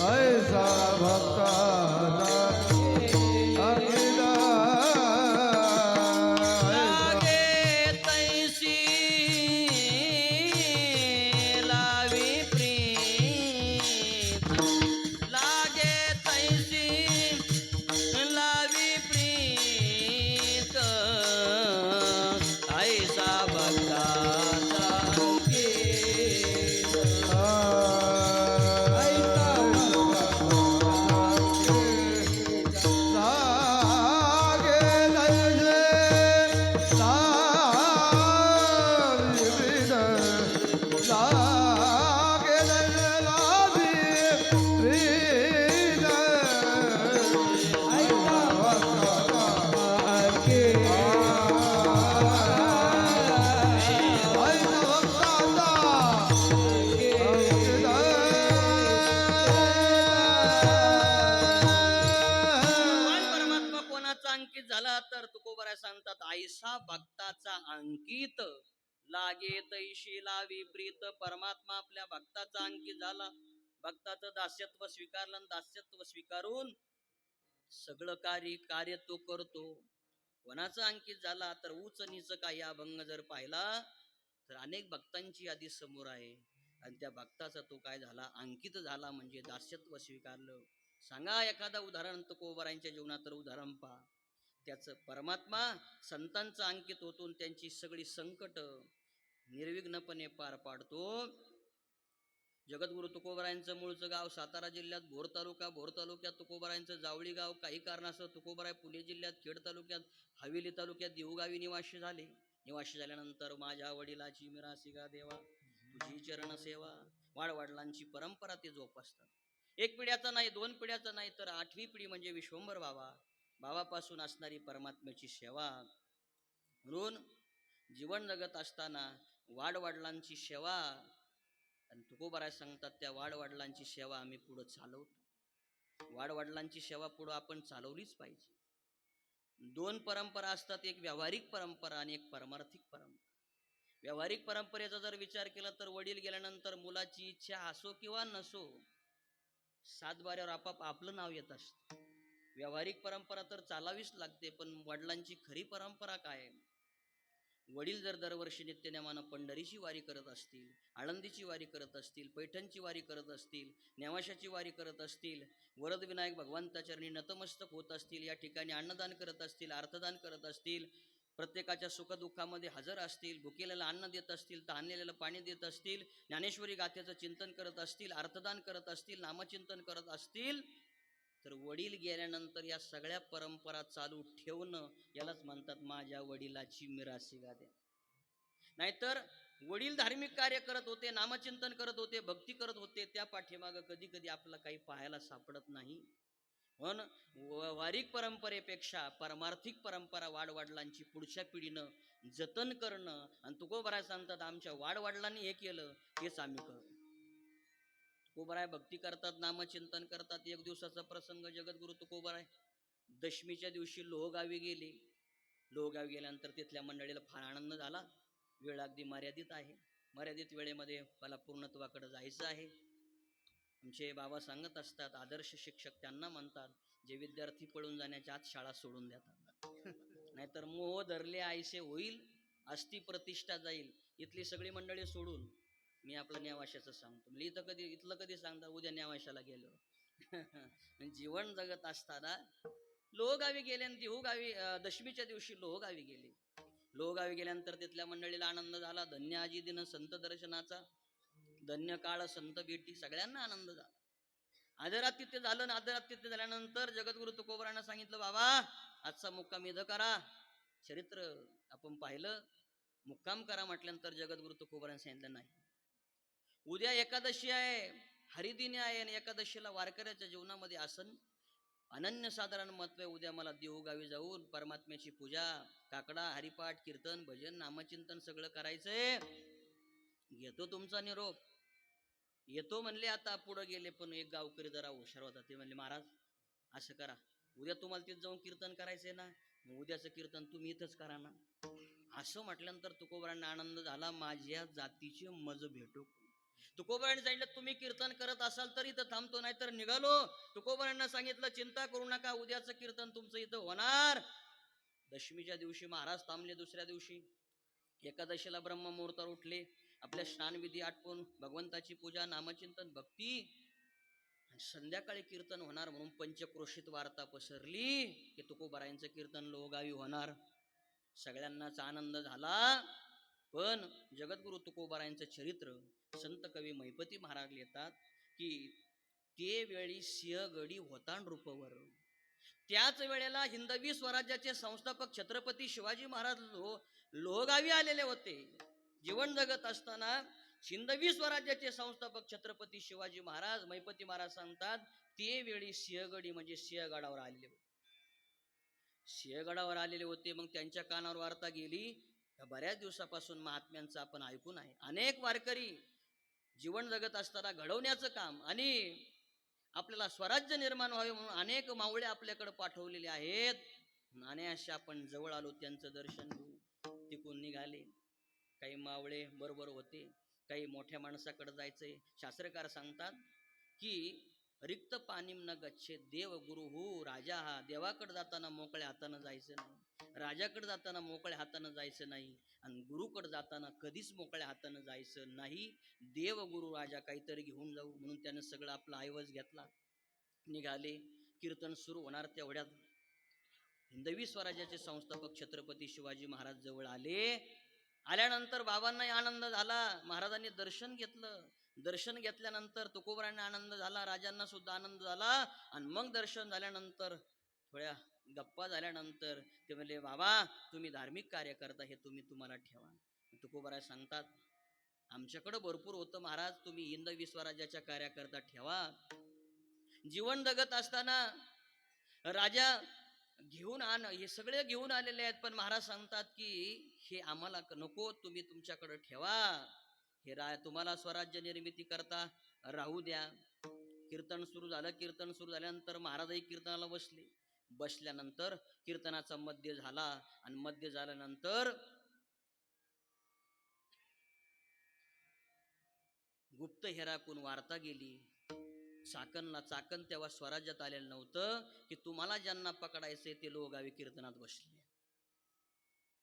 ऐसा भक्ताचा अंकित. लागे तैसी लावी प्रीत. लागे तैसी लावी प्रीत. ऐसा भक्ताचा अंकित. भगवान परमात्मा कोणाचा अंकित झाला? तर तुकोबरा सांगतात, ऐसा भक्ताचा अंकित. लागे तैशी लावी प्रीत. परमात्मा आपल्या भक्ताचा अंकित झाला. भक्ताचं दास्यत्व स्वीकारलं आणि दास्यत्व स्वीकारून सगळं कार्य तो करतो. कोणाचा अंकित झाला? तर उच नीच काही अभंग जर पाहिला तर अनेक भक्तांची यादी समोर आहे. आणि त्या भक्ताचा तो काय झाला? अंकित झाला, म्हणजे दास्यत्व स्वीकारलं. सांगा एखादा उदाहरण तुकोबरायांच्या जीवनात, तर उदाहरण पहा. त्याचं परमात्मा संतांचं अंकित होतो, त्यांची सगळी संकट निर्विघ्नपणे पार पाडतो. जगद्गुरु तुकोबरायांचं मूळचं गाव सातारा जिल्ह्यात भोर तालुका. भोर तालुक्यात तुकोबरायांचं जावळी गाव. काही कारणास्तव तुकोबराय पुणे जिल्ह्यात खेड तालुक्यात हवेली तालुक्यात देऊगावी निवासी झाले. निवासी झाल्यानंतर माझ्या वडिलाची मिरासिगा देवा, तुझी चरण सेवा. वाडवडिलांची परंपरा ते जोपासतात. एक पिढ्याचा नाही, दोन पिढ्याचा नाही, तर 8वी पिढी म्हणजे विश्वंभर बाबा. बाबापासून असणारी परमात्म्याची सेवा. म्हणून जीवन जगत असताना वाडवडिलांची सेवा. आणि तुकोबराय सांगतात, त्या वाडवडिलांची सेवा आम्ही पुढं चालवतो. वाडवडिलांची सेवा पुढं आपण चालवलीच पाहिजे. 2 परंपरा असतात, एक व्यावहारिक परंपरा आणि एक परमार्थिक परंपरा. व्यावहारिक परंपरेचा जर विचार केला तर वडील गेल्यानंतर मुलाची इच्छा असो किंवा नसो, 7 बाऱ्यावर आपाप आपलं नाव येत असतं. व्यावहारिक परंपरा तर चालावीच लागते. पण वडिलांची खरी परंपरा काय? वडील जर दरवर्षी नित्यनेमानं पंढरीची वारी करत असतील, आळंदीची वारी करत असतील, पैठणची वारी करत असतील, नेवाशाची वारी करत असतील, वरदविनायक भगवंता चरणी नतमस्तक होत असतील, या ठिकाणी अन्नदान करत असतील, अर्थदान करत असतील, प्रत्येकाच्या सुखदुःखामध्ये हजर असतील, भुकेलेलं अन्न देत असतील, तहानलेलं पाणी देत असतील, ज्ञानेश्वरी गाथेचं चिंतन करत असतील, अर्थदान करत असतील, नामचिंतन करत असतील, तर वडील गेल्यानंतर या सगळ्या परंपरा चालू ठेवणं, यालाच म्हणतात माझ्या वडिलाची मिरासिगा द्या. नाहीतर वडील धार्मिक कार्य करत होते, नामचिंतन करत होते, भक्ती करत होते, त्या पाठीमागं कधी कधी आपल्याला काही पाहायला सापडत नाही. म्हणून व्यावहारिक परंपरेपेक्षा परमार्थिक परंपरा वाडवडिलांची पुढच्या पिढीनं जतन करणं. आणि तुकोबराय सांगतात, आमच्या वाडवडिलांनी हे केलं हेच आम्ही करतो. तुकोबराय भक्ती करतात, नामचिंतन करतात. एक दिवसाचा प्रसंग, जगद्गुरु तुकोबराय दशमीच्या दिवशी लोहगावी गेले. लोहगावी गेल्यानंतर तिथल्या मंडळीला फार आनंद झाला. वेळ अगदी मर्यादित आहे, मर्यादित वेळेमध्ये मला पूर्णत्वाकडे जायचं आहे. आमचे बाबा सांगत असतात, आदर्श शिक्षक त्यांना म्हणतात जे विद्यार्थी पळून जाण्याच्या आत शाळा सोडून देतात. नाहीतर मोह धरले आयसे होईल, अस्थि प्रतिष्ठा जाईल. इथली सगळी मंडळी सोडून मी आपलं नेवाशाचं सांगतो. म्हणजे इथलं कधी सांगता, उद्या नेवाशाला गेलो. जीवन जगत असताना लोहगावी गेले आणि देहूगावी दशमीच्या दिवशी लोहगावी गेले. लोहगावी गेल्यानंतर तिथल्या मंडळीला आनंद झाला. धन्य आजी दिन संत दर्शनाचा, धन्य काळ संत भेटी, सगळ्यांना आनंद झाला. आदरात तिथे झालं ना, आदरात तिथे झाल्यानंतर जगद्गुरु तुकोबारांना सांगितलं, बाबा आजचा मुक्काम इथं करा. चरित्र आपण पाहिलं, मुक्काम करा म्हटल्यानंतर जगद्गुरु तुकोबारांनी सांगितलं नाही. उद्या एकादशी आहे, हरिदिनी आहे, आणि एकादशीला वारकऱ्याच्या जीवनामध्ये आसन अनन्यसाधारण महत्व आहे. उद्या मला देहूगावी जाऊन परमात्म्याची पूजा, काकडा, हरिपाठ, कीर्तन, भजन, नामचिंतन सगळं करायचंय. घेतो तुमचा निरोप. येतो म्हणले. आता पुढे गेले, पण एक गावकरी जरा हुशार होता. ते म्हणले, महाराज असं करा, उद्या तुम्हाला तिथे जाऊन कीर्तन करायचंय ना, मग उद्याचं कीर्तन तुम्ही इथंच करा ना. असं म्हटल्यानंतर तुकोबारांना आनंद झाला, माझ्या जातीचे मज भेटू. तुकोबारांनी सांगितलं, तुम्ही कीर्तन करत असाल तर इथं थांबतो, नाही तर निघालो. तुकोबारांना सांगितलं, चिंता करू नका, उद्याचं कीर्तन तुमचं इथं होणार. दशमीच्या दिवशी महाराज थांबले. दुसऱ्या दिवशी एकादशीला ब्रह्ममुहूर्तावर उठले, आपल्या स्नानविधी आटपून भगवंताची पूजा, नामचिंतन, भक्ती. संध्याकाळी कीर्तन होणार म्हणून पंचक्रोशीत वार्ता पसरली की तुकोबारायांचं कीर्तन लोहगावी होणार. सगळ्यांनाच आनंद झाला. पण जगद्गुरु तुकोबारायांचं चरित्र संत कवी महिपती महाराज लिहितात की ते वेळी सिंहगडी होता नृपवर. त्याच वेळेला हिंदवी स्वराज्याचे संस्थापक छत्रपती शिवाजी महाराज लोहगावी आलेले होते. जीवन जगत असताना हिंदवी स्वराज्याचे संस्थापक छत्रपती शिवाजी महाराज, महिपती महाराज सांगतात, ते वेळी सिंहगडी म्हणजे सिंहगडावर आलेले होते. सिंहगडावर आलेले होते. मग त्यांच्या कानावर वार्ता गेली. बऱ्याच दिवसापासून महात्म्यांचं आपण ऐकून आहे. अनेक वारकरी जीवन जगत असताना घडवण्याचं काम आणि आपल्याला स्वराज्य निर्माण व्हावे म्हणून अनेक मावळे आपल्याकडे पाठवलेले आहेत. आणि अशा आपण जवळ आलो, त्यांचं दर्शन घेऊ. तिकून निघाले. काही मावळे बरोबर होते, काही मोठ्या माणसाकडे जायचंय. शास्त्रकार सांगतात की रिक्त पाणीम न गच्छे देव गुरु हो राजा. हा देवाकडे जाताना मोकळ्या हातानं जायचं नाही, राजाकडे जाताना मोकळ्या हातानं जायचं नाही, आणि गुरुकडे जाताना कधीच मोकळ्या हातानं जायचं नाही. देव गुरु राजा काहीतरी घेऊन जाऊ म्हणून त्यानं सगळं आपला ऐवज घेतला. निघाले. कीर्तन सुरू होणार तेवढ्यात हिंदवी स्वराज्याचे संस्थापक छत्रपती शिवाजी महाराज जवळ आले. आल्यानंतर बाबांनाही आनंद झाला. महाराजांनी दर्शन घेतलं. दर्शन घेतल्यानंतर तुकोबारांना आनंद झाला, राजांना सुद्धा आनंद झाला. आणि मग दर्शन झाल्यानंतर थोड्या गप्पा झाल्यानंतर ते म्हणले, बाबा तुम्ही धार्मिक कार्य करता, हे तुम्हाला ठेवा. तुकोबाराय सांगतात, आमच्याकडं भरपूर होतं महाराज, तुम्ही हिंदवी स्वराज्याच्या कार्याकरता ठेवा. जीवन जगत असताना राजा घेऊन हे सगळे घेऊन आलेले आहेत, पण महाराज सांगतात की हे आम्हाला नको, तुम्ही तुमच्याकडे ठेवा. हे तुम्हाला स्वराज्य निर्मिती करता राहू द्या. कीर्तन सुरू झालं. कीर्तन सुरू झाल्यानंतर महाराजही कीर्तनाला बसले. बसल्यानंतर कीर्तनाचा मध्य झाला. आणि मध्य झाल्यानंतर गुप्त हेराकून वार्ता गेली चाकण तेव्हा स्वराज्यात आलेलं नव्हतं की तुम्हाला ज्यांना पकडायचे ते लोहगावी कीर्तनात बसले.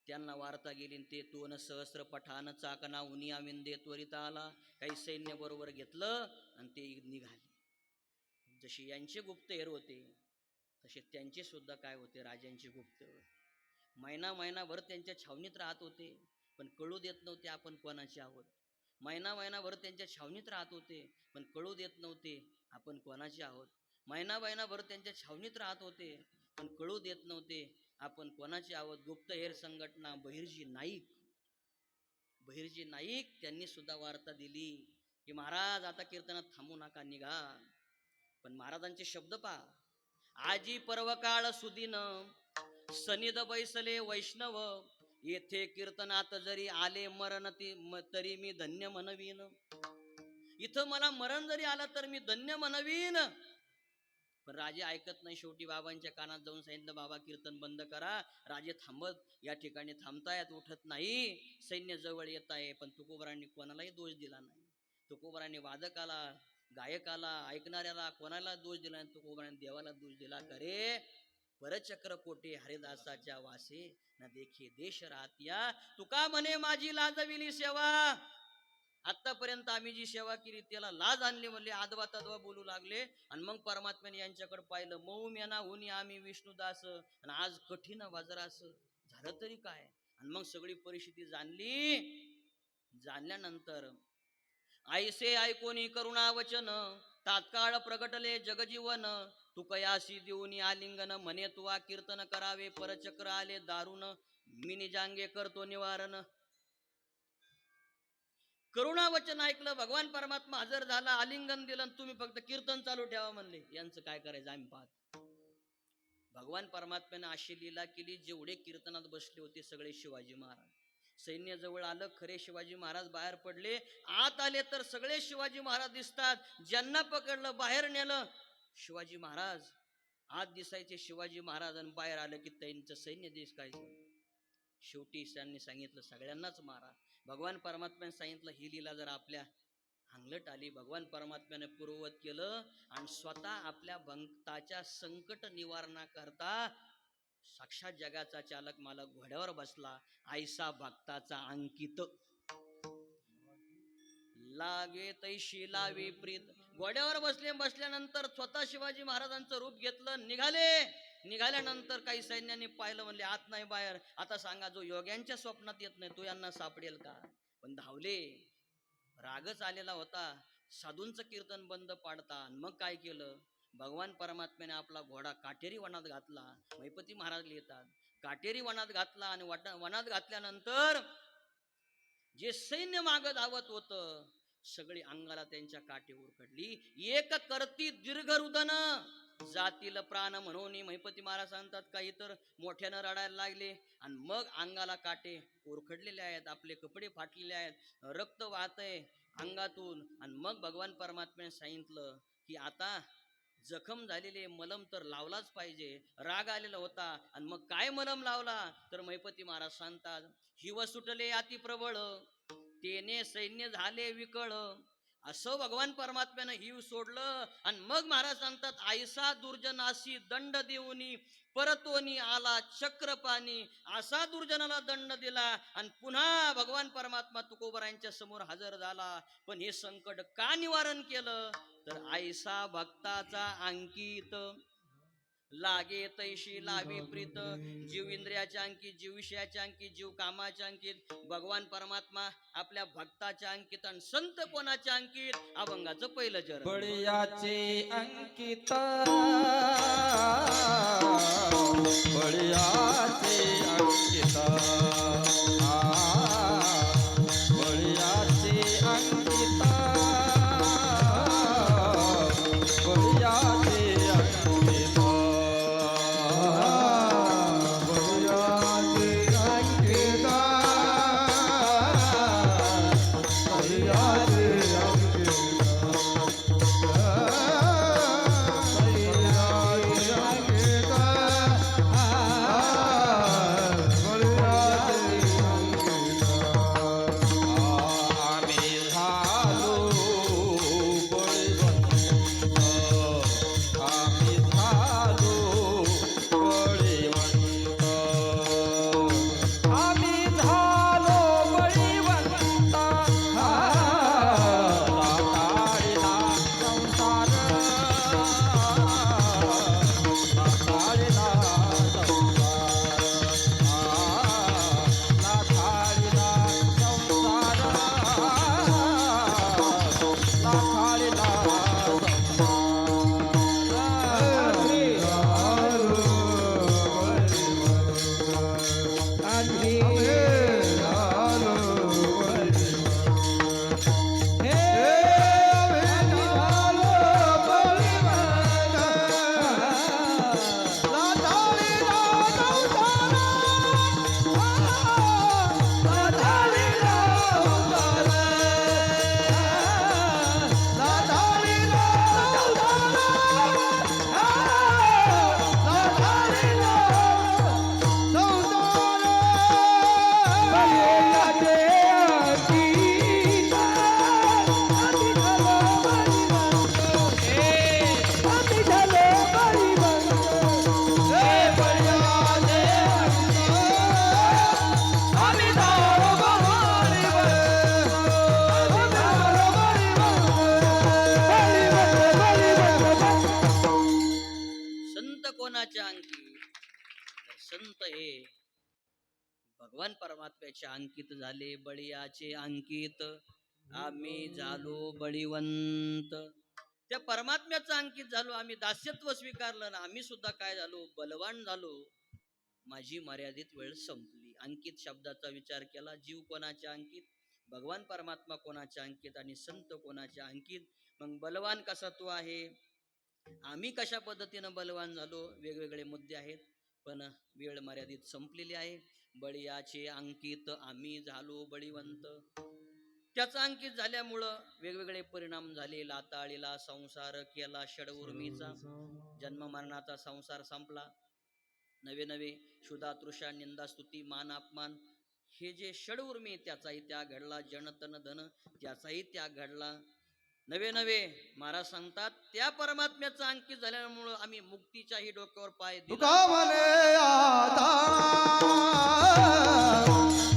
त्यांना वार्ता गेली. ते 2 सहस्र पठाण चाकणा उनिया विंदे त्वरित आला. काही सैन्य बरोबर घेतलं आणि ते निघाले. जसे यांचे गुप्तहेर होते तसे त्यांचे सुद्धा काय होते, राजांचे गुप्त. महिनाभर त्यांच्या छावणीत राहत होते, पण कळू देत नव्हते आपण कोणाचे आहोत. महिनाभर त्यांच्या छावणीत राहत होते, पण कळू देत नव्हते आपण कोणाचे आहोत. महिनाभर त्यांच्या छावणीत राहत होते, पण कळू देत नव्हते आपण कोणाचे आहोत. गुप्तहेर संघटना बहिर्जी नाईक त्यांनी सुद्धा वार्ता दिली की महाराज आता कीर्तनात थांबू नका, निघा. पण महाराजांचे शब्द पहा, आजी पर्वकाळ सुदिन सनिद बैसले वैष्णव, येथे कीर्तनात जरी आले मरण तरी मी धन्य म्हणवीन. इथं मला मरण जरी आलं तर मी धन्य म्हणवीन. पण राजे ऐकत नाही. शेवटी बाबांच्या कानात जाऊन सांगितलं, बाबा कीर्तन बंद करा. राजे थांबत या ठिकाणी थांबतायत, उठत नाही. सैन्य जवळ येत आहे. पण तुकोबारांनी कोणालाही दोष दिला नाही. तुकोबारांनी वादकाला, गायकाला, ऐकणाऱ्याला कोणाला दोष दिला नाही. तुकोबारांनी देवाला दोष दिला. करे परचक्र कोटे हरिदासाच्या वासे न देखे देश राहत्या तुका म्हणे माझी लाजविली सेवा. आतापर्यंत आम्ही जी सेवा केली त्याला लाज आणली म्हणले, आदवा तदवा बोलू लागले. आणि मग परमात्म्याने यांच्याकडे पाहिलं, मऊ मेना होनी आम्ही विष्णुदास, आणि आज कठीण वज्रास झालं तरी काय. आणि मग सगळी परिस्थिती जाणल्यानंतर ऐसे ऐकोनी करुणा वचन तात्काळ प्रगटले जगजीवन. तू कयासी देऊनी आलिंगन म्हणे तुवा कीर्तन करावे परचक्र आले दारुण मी निजांगे करतो निवारण. करुणा वचन ऐकलं, भगवान परमात्मा हजर झाला, आलिंगन दिलं, तुम्ही फक्त कीर्तन चालू ठेवा म्हणले. यांचं काय करायचं आम्ही पाहत. भगवान परमात्म्याने अशी लीला केली, जेवढे कीर्तनात बसले होते सगळे शिवाजी महाराज. सैन्य जवळ आलं, खरे शिवाजी महाराज बाहेर पडले. आत आले तर सगळे शिवाजी महाराज दिसतात. ज्यांना पकडलं बाहेर नेलं शिवाजी महाराज. आत दिसायचे शिवाजी महाराज आणि बाहेर आलं की त्यांचं सैन्य दिसायचं. शेवटी त्यांनी सांगितलं सगळ्यांनाच मारा. भगवान परमात्म्याने सांगितलं ही लीला जर आपल्या अंगलट आली. भगवान परमात्म्याने पूर्ववत केलं आणि स्वतः आपल्या भक्ताच्या संकट निवारणाकरता साक्षात जगाचा चालक मालक घोड्यावर बसला. ऐसा भक्ताचा अंकित लागे तैशी लावी प्रीत. घोड्यावर बसल्यानंतर स्वतः शिवाजी महाराजांचं रूप घेतलं. निघाल्यानंतर काही सैन्याने पाहिलं, म्हणले आत नाही बाहेर. आता सांगा, जो योग्यांच्या स्वप्नात येत नाही तो यांना सापडेल का. पण धावले. रागच आलेला होता. साधूंचं कीर्तन बंद पाडता. मग काय केलं, भगवान परमात्म्याने आपला घोडा काटेरी वनात घातला. महिपती महाराज लिहितात, काटेरी वनात घातला आणि वनात घातल्यानंतर जे सैन्य मागं धावत होतं सगळी अंगाला त्यांच्या काटे उरकडली. एक करती दीर्घ रुदन जातील प्राण म्हणून महिपती महाराज सांगतात. काही तर मोठ्यानं रडायला लागले आणि मग अंगाला काटे उरखडलेले आहेत, आपले कपडे फाटलेले आहेत, रक्त वाहतंय अंगातून. आणि मग भगवान परमात्म्याने सांगितलं की आता जखम झालेले मलम तर लावलाच पाहिजे. राग आलेला होता आणि मग काय मलम लावला तर महिपती महाराज सांगतात, हिव सुटले अति प्रबळ तेने सैन्य झाले विकळ. असं भगवान परमात्म्यानं हिव सोडलं आणि मग महाराज सांगतात, ऐसा दुर्जनासी दंड देऊनी परतोनी आला चक्रपाणी. असा दुर्जनाला दंड दिला आणि पुन्हा भगवान परमात्मा तुकोबरायांच्या समोर हजर झाला. पण हे संकट का निवारण केलं तर ऐसा भक्ताचा अंकित लागे तैशी लावी प्रीत. जीव इंद्रियाच्या अंकित, जीव विषयाच्या अंकित, जीव कामाच्या अंकित. भगवान परमात्मा आपल्या भक्ताच्या अंकित आणि संत कोणाच्या अंकित. अभंगाचं पहिलं चरण. बळीयाचे अंकित बळीयाचे अंकित बळीयाचे अंकित बळीयाचे अंकित कोणाच्या अंकित, तर संत हे भगवान परमात्म्याच्या अंकित झाले. बळीयाचे अंकित आम्ही झालो बळीवंत. त्या परमात्म्याचं अंकित झालो आम्ही, दास्यत्व स्वीकारलं ना, आम्ही सुद्धा काय झालो, बलवान झालो. माझी मर्यादित वेळ संपली. अंकित शब्दाचा विचार केला. जीव कोणाच्या अंकित, भगवान परमात्मा कोणाच्या अंकित आणि संत कोणाच्या अंकित. मग बलवान कसा तो आहे, आम्ही कशा पद्धतीनं बलवान झालो, वेगवेगळे मुद्दे आहेत, पण वेळ मर्यादित संपलेली आहे. बळीयाचे अंकित आम्ही झालो बळीवंत. त्याचा अंकित झाल्यामुळं वेगवेगळे परिणाम झाले. लाताळीला संसार केला षडउर्मीचा, जन्म मरणाचा संसार संपला. नवे नवे क्षुधा तृषा निंदा स्तुती मान अपमान हे जे षडउर्मी, त्याचाही त्याग घडला. जन तन धन त्याचाही त्याग घडला. नवे नवे महाराज सांगतात, त्या परमात्म्याचा अंकित झाल्यामुळं आम्ही मुक्तीच्याही डोक्यावर पाय दिला. तुका म्हणे आता,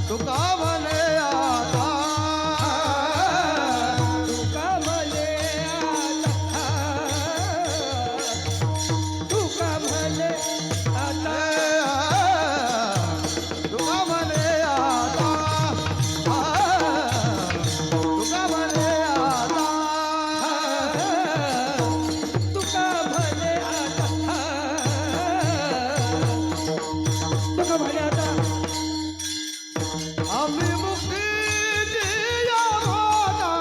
तुका म्हणे आता, तुका म्हणे आता, तुका म्हणे आता, तुका म्हणे आता, तुका म्हणे आता, तुका म्हणे आता, आम्ही मुक्तीची यावना,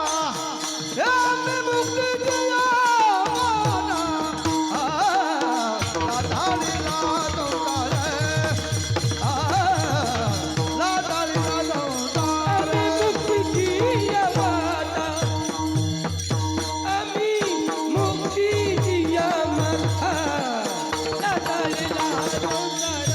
आम्ही मुक्तीची यावना, लाताळीला संसार, लाताळीला संसार, आम्ही मुक्तीची यावना, आम्ही मुक्तीची यावना, लाताळीला संसार,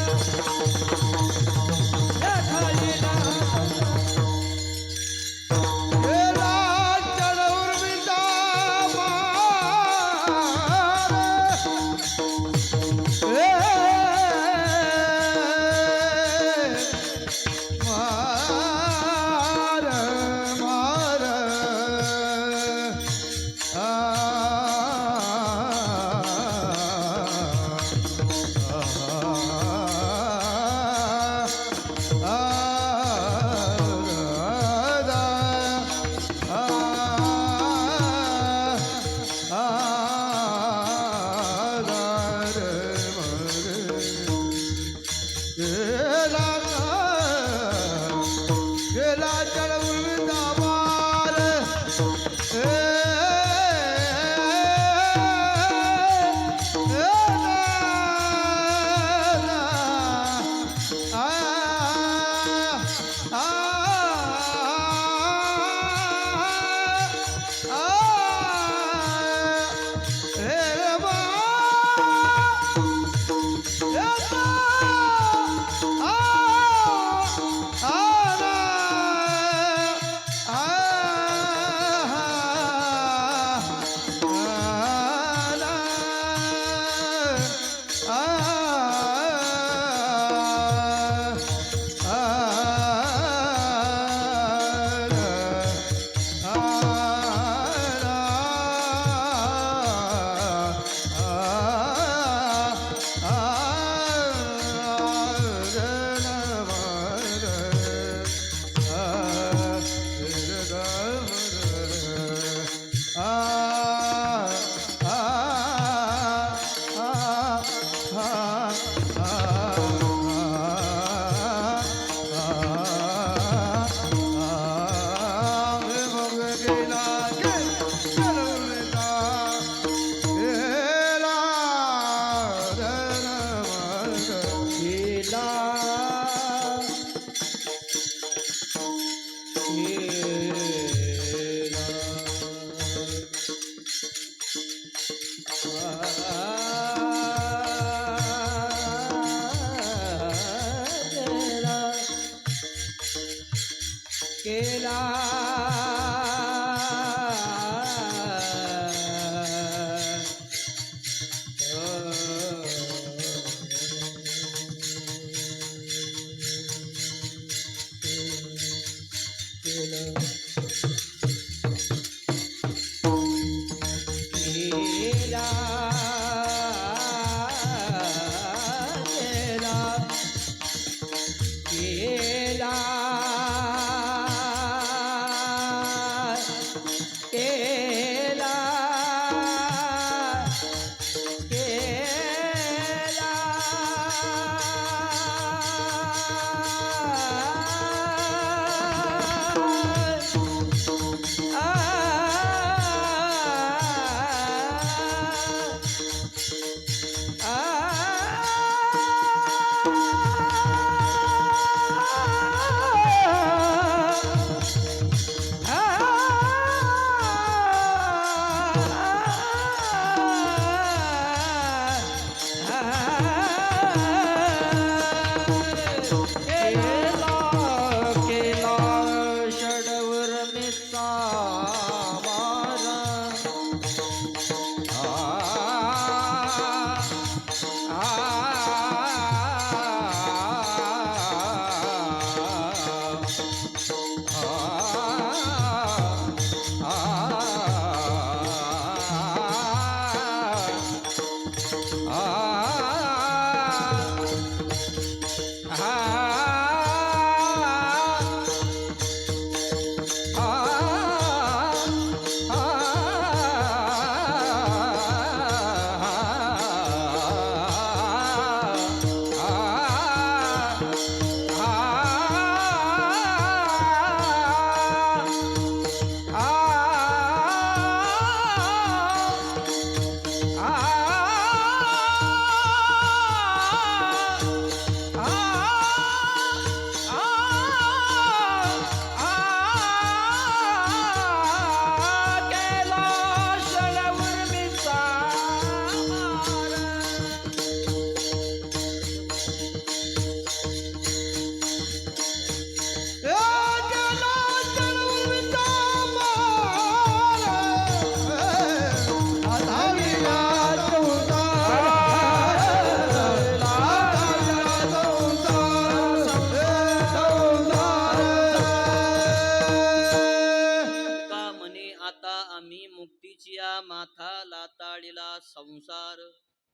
का म्हणे आता आम्ही मुक्तीचिया माथा लाताळीला संसार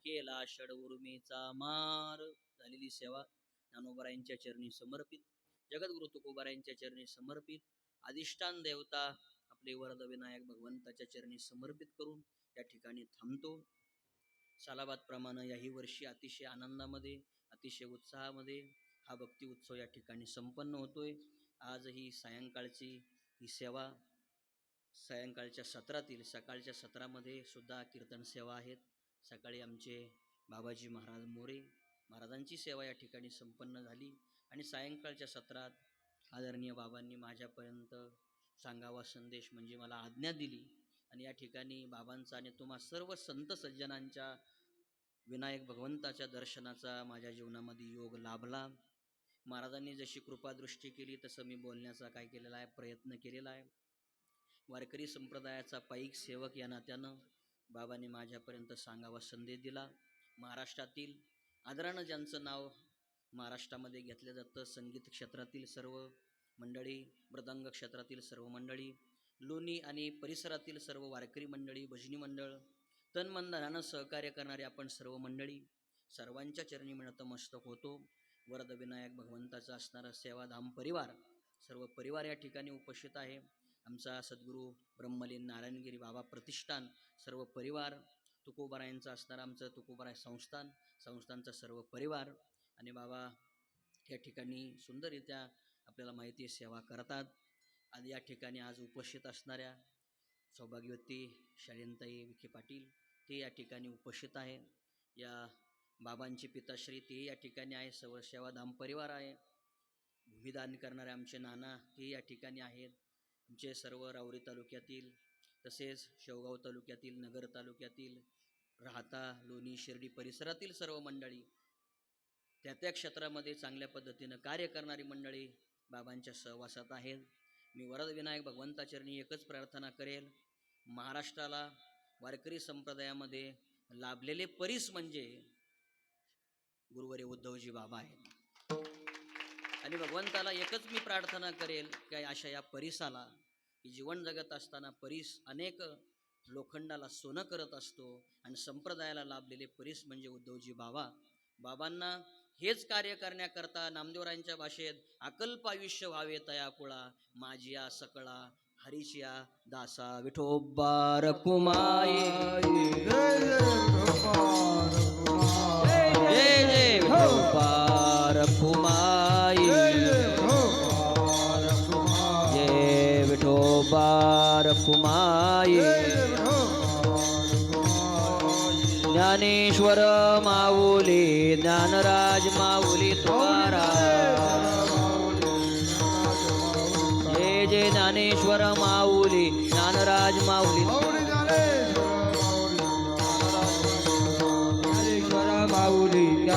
केला षडउर्मीचा मार. झालेली सेवा ज्ञानोबरायांच्या चरणी समर्पित, जगद्गुरु तुकोबारायांच्या चरणी समर्पित, अधिष्ठान देवता आपले वरद विनायक भगवंताच्या चरणी समर्पित करून या ठिकाणी थांबतो. सालाबाद प्रमाणे याही वर्षी अतिशय आनंदामध्ये, अतिशय उत्साहामध्ये हा भक्ती उत्सव या ठिकाणी संपन्न होतोय. आज ही सायंकाळची ही सेवा सायंकाळच्या सत्रातील सकाळच्या सत्रामध्ये सुद्धा कीर्तन सेवा आहेत. सकाळी आमचे बाबाजी महाराज मोरे महाराजांची सेवा या ठिकाणी संपन्न झाली आणि सायंकाळच्या सत्रात आदरणीय बाबांनी माझ्यापर्यंत सांगावा संदेश म्हणजे मला आज्ञा दिली आणि या ठिकाणी बाबांचा आणि तुम्हा सर्व संत सज्जनांच्या विनायक भगवंताच्या दर्शनाचा माझ्या जीवनामध्ये योग लाभला. महाराजांनी जशी कृपादृष्टी केली तसं मी बोलण्याचा काय केलेला आहे, प्रयत्न केलेला आहे. वारकरी संप्रदायाचा पाईक सेवक या नात्यानं बाबांनी माझ्यापर्यंत सांगावा संदेश दिला. महाराष्ट्रातील आदरानं ज्यांचं नाव महाराष्ट्रामध्ये घेतलं जातं, संगीत क्षेत्रातील सर्व मंडळी, मृदंग क्षेत्रातील सर्व मंडळी, लोणी आणि परिसरातील सर्व वारकरी मंडळी, भजनी मंडळ, तनमनधनानं सहकार्य करणारे आपण सर्व मंडळी, सर्वांच्या चरणी मी नतमस्तक होतो. वरद विनायक भगवंताचा असणारा सेवाधाम परिवार, सर्व परिवार या ठिकाणी उपस्थित आहे. आमचा सद्गुरू ब्रह्मलीन नारायणगिरी बाबा प्रतिष्ठान, सर्व परिवार, तुकोबारायांचा असणारा आमचं तुकोबाराय संस्थान, संस्थानचा सर्व परिवार आणि बाबा या ठिकाणी सुंदररित्या आपल्याला माहिती सेवा करतात. आणि या ठिकाणी आज उपस्थित असणाऱ्या सौभाग्यवती शालीनताई विखे पाटील ते या ठिकाणी उपस्थित आहे. या बाबांचे पिताश्री ते या ठिकाणी आहे. सर्व सेवाधाम परिवार आहे. भूमिदान करणारे आमचे नाना ते या ठिकाणी आहेत. आमचे सर्व राऊरी तालुक्यातील तसेच शेवगाव तालुक्यातील, नगर तालुक्यातील, राहता, लोणी, शिर्डी परिसरातील सर्व मंडळी, त्या त्या क्षेत्रामध्ये चांगल्या पद्धतीनं कार्य करणारी मंडळी बाबांच्या सहवासात आहेत. मी वरद विनायक भगवंताचरणी एकच प्रार्थना करेल, महाराष्ट्राला वारकरी संप्रदायामध्ये लाभलेले परीस म्हणजे गुरुवर्य उद्धवजी बाबा आहेत. आणि भगवंताला एकच मी प्रार्थना करेल की अशा या परिसाला की जीवन जगत असताना परीस अनेक लोखंडाला सोनं करत असतो आणि संप्रदायाला लाभलेले परीस म्हणजे उद्धवजी बाबा. बाबांना हेच कार्य करण्याकरता नामदेवरायांच्या भाषेत अकल्प आयुष्य व्हावे तया कुळा, माझिया सकळा हरिचिया दासा विठोबा रखुमाई. जय जय विठोबा रखुमाई, जय विठोबा रखुमाई. ज्ञानेश्वर माऊली, ज्ञानराज माऊली तुकाराम. जय जय ज्ञानेश्वर माऊली, ज्ञानराज माऊली माऊली.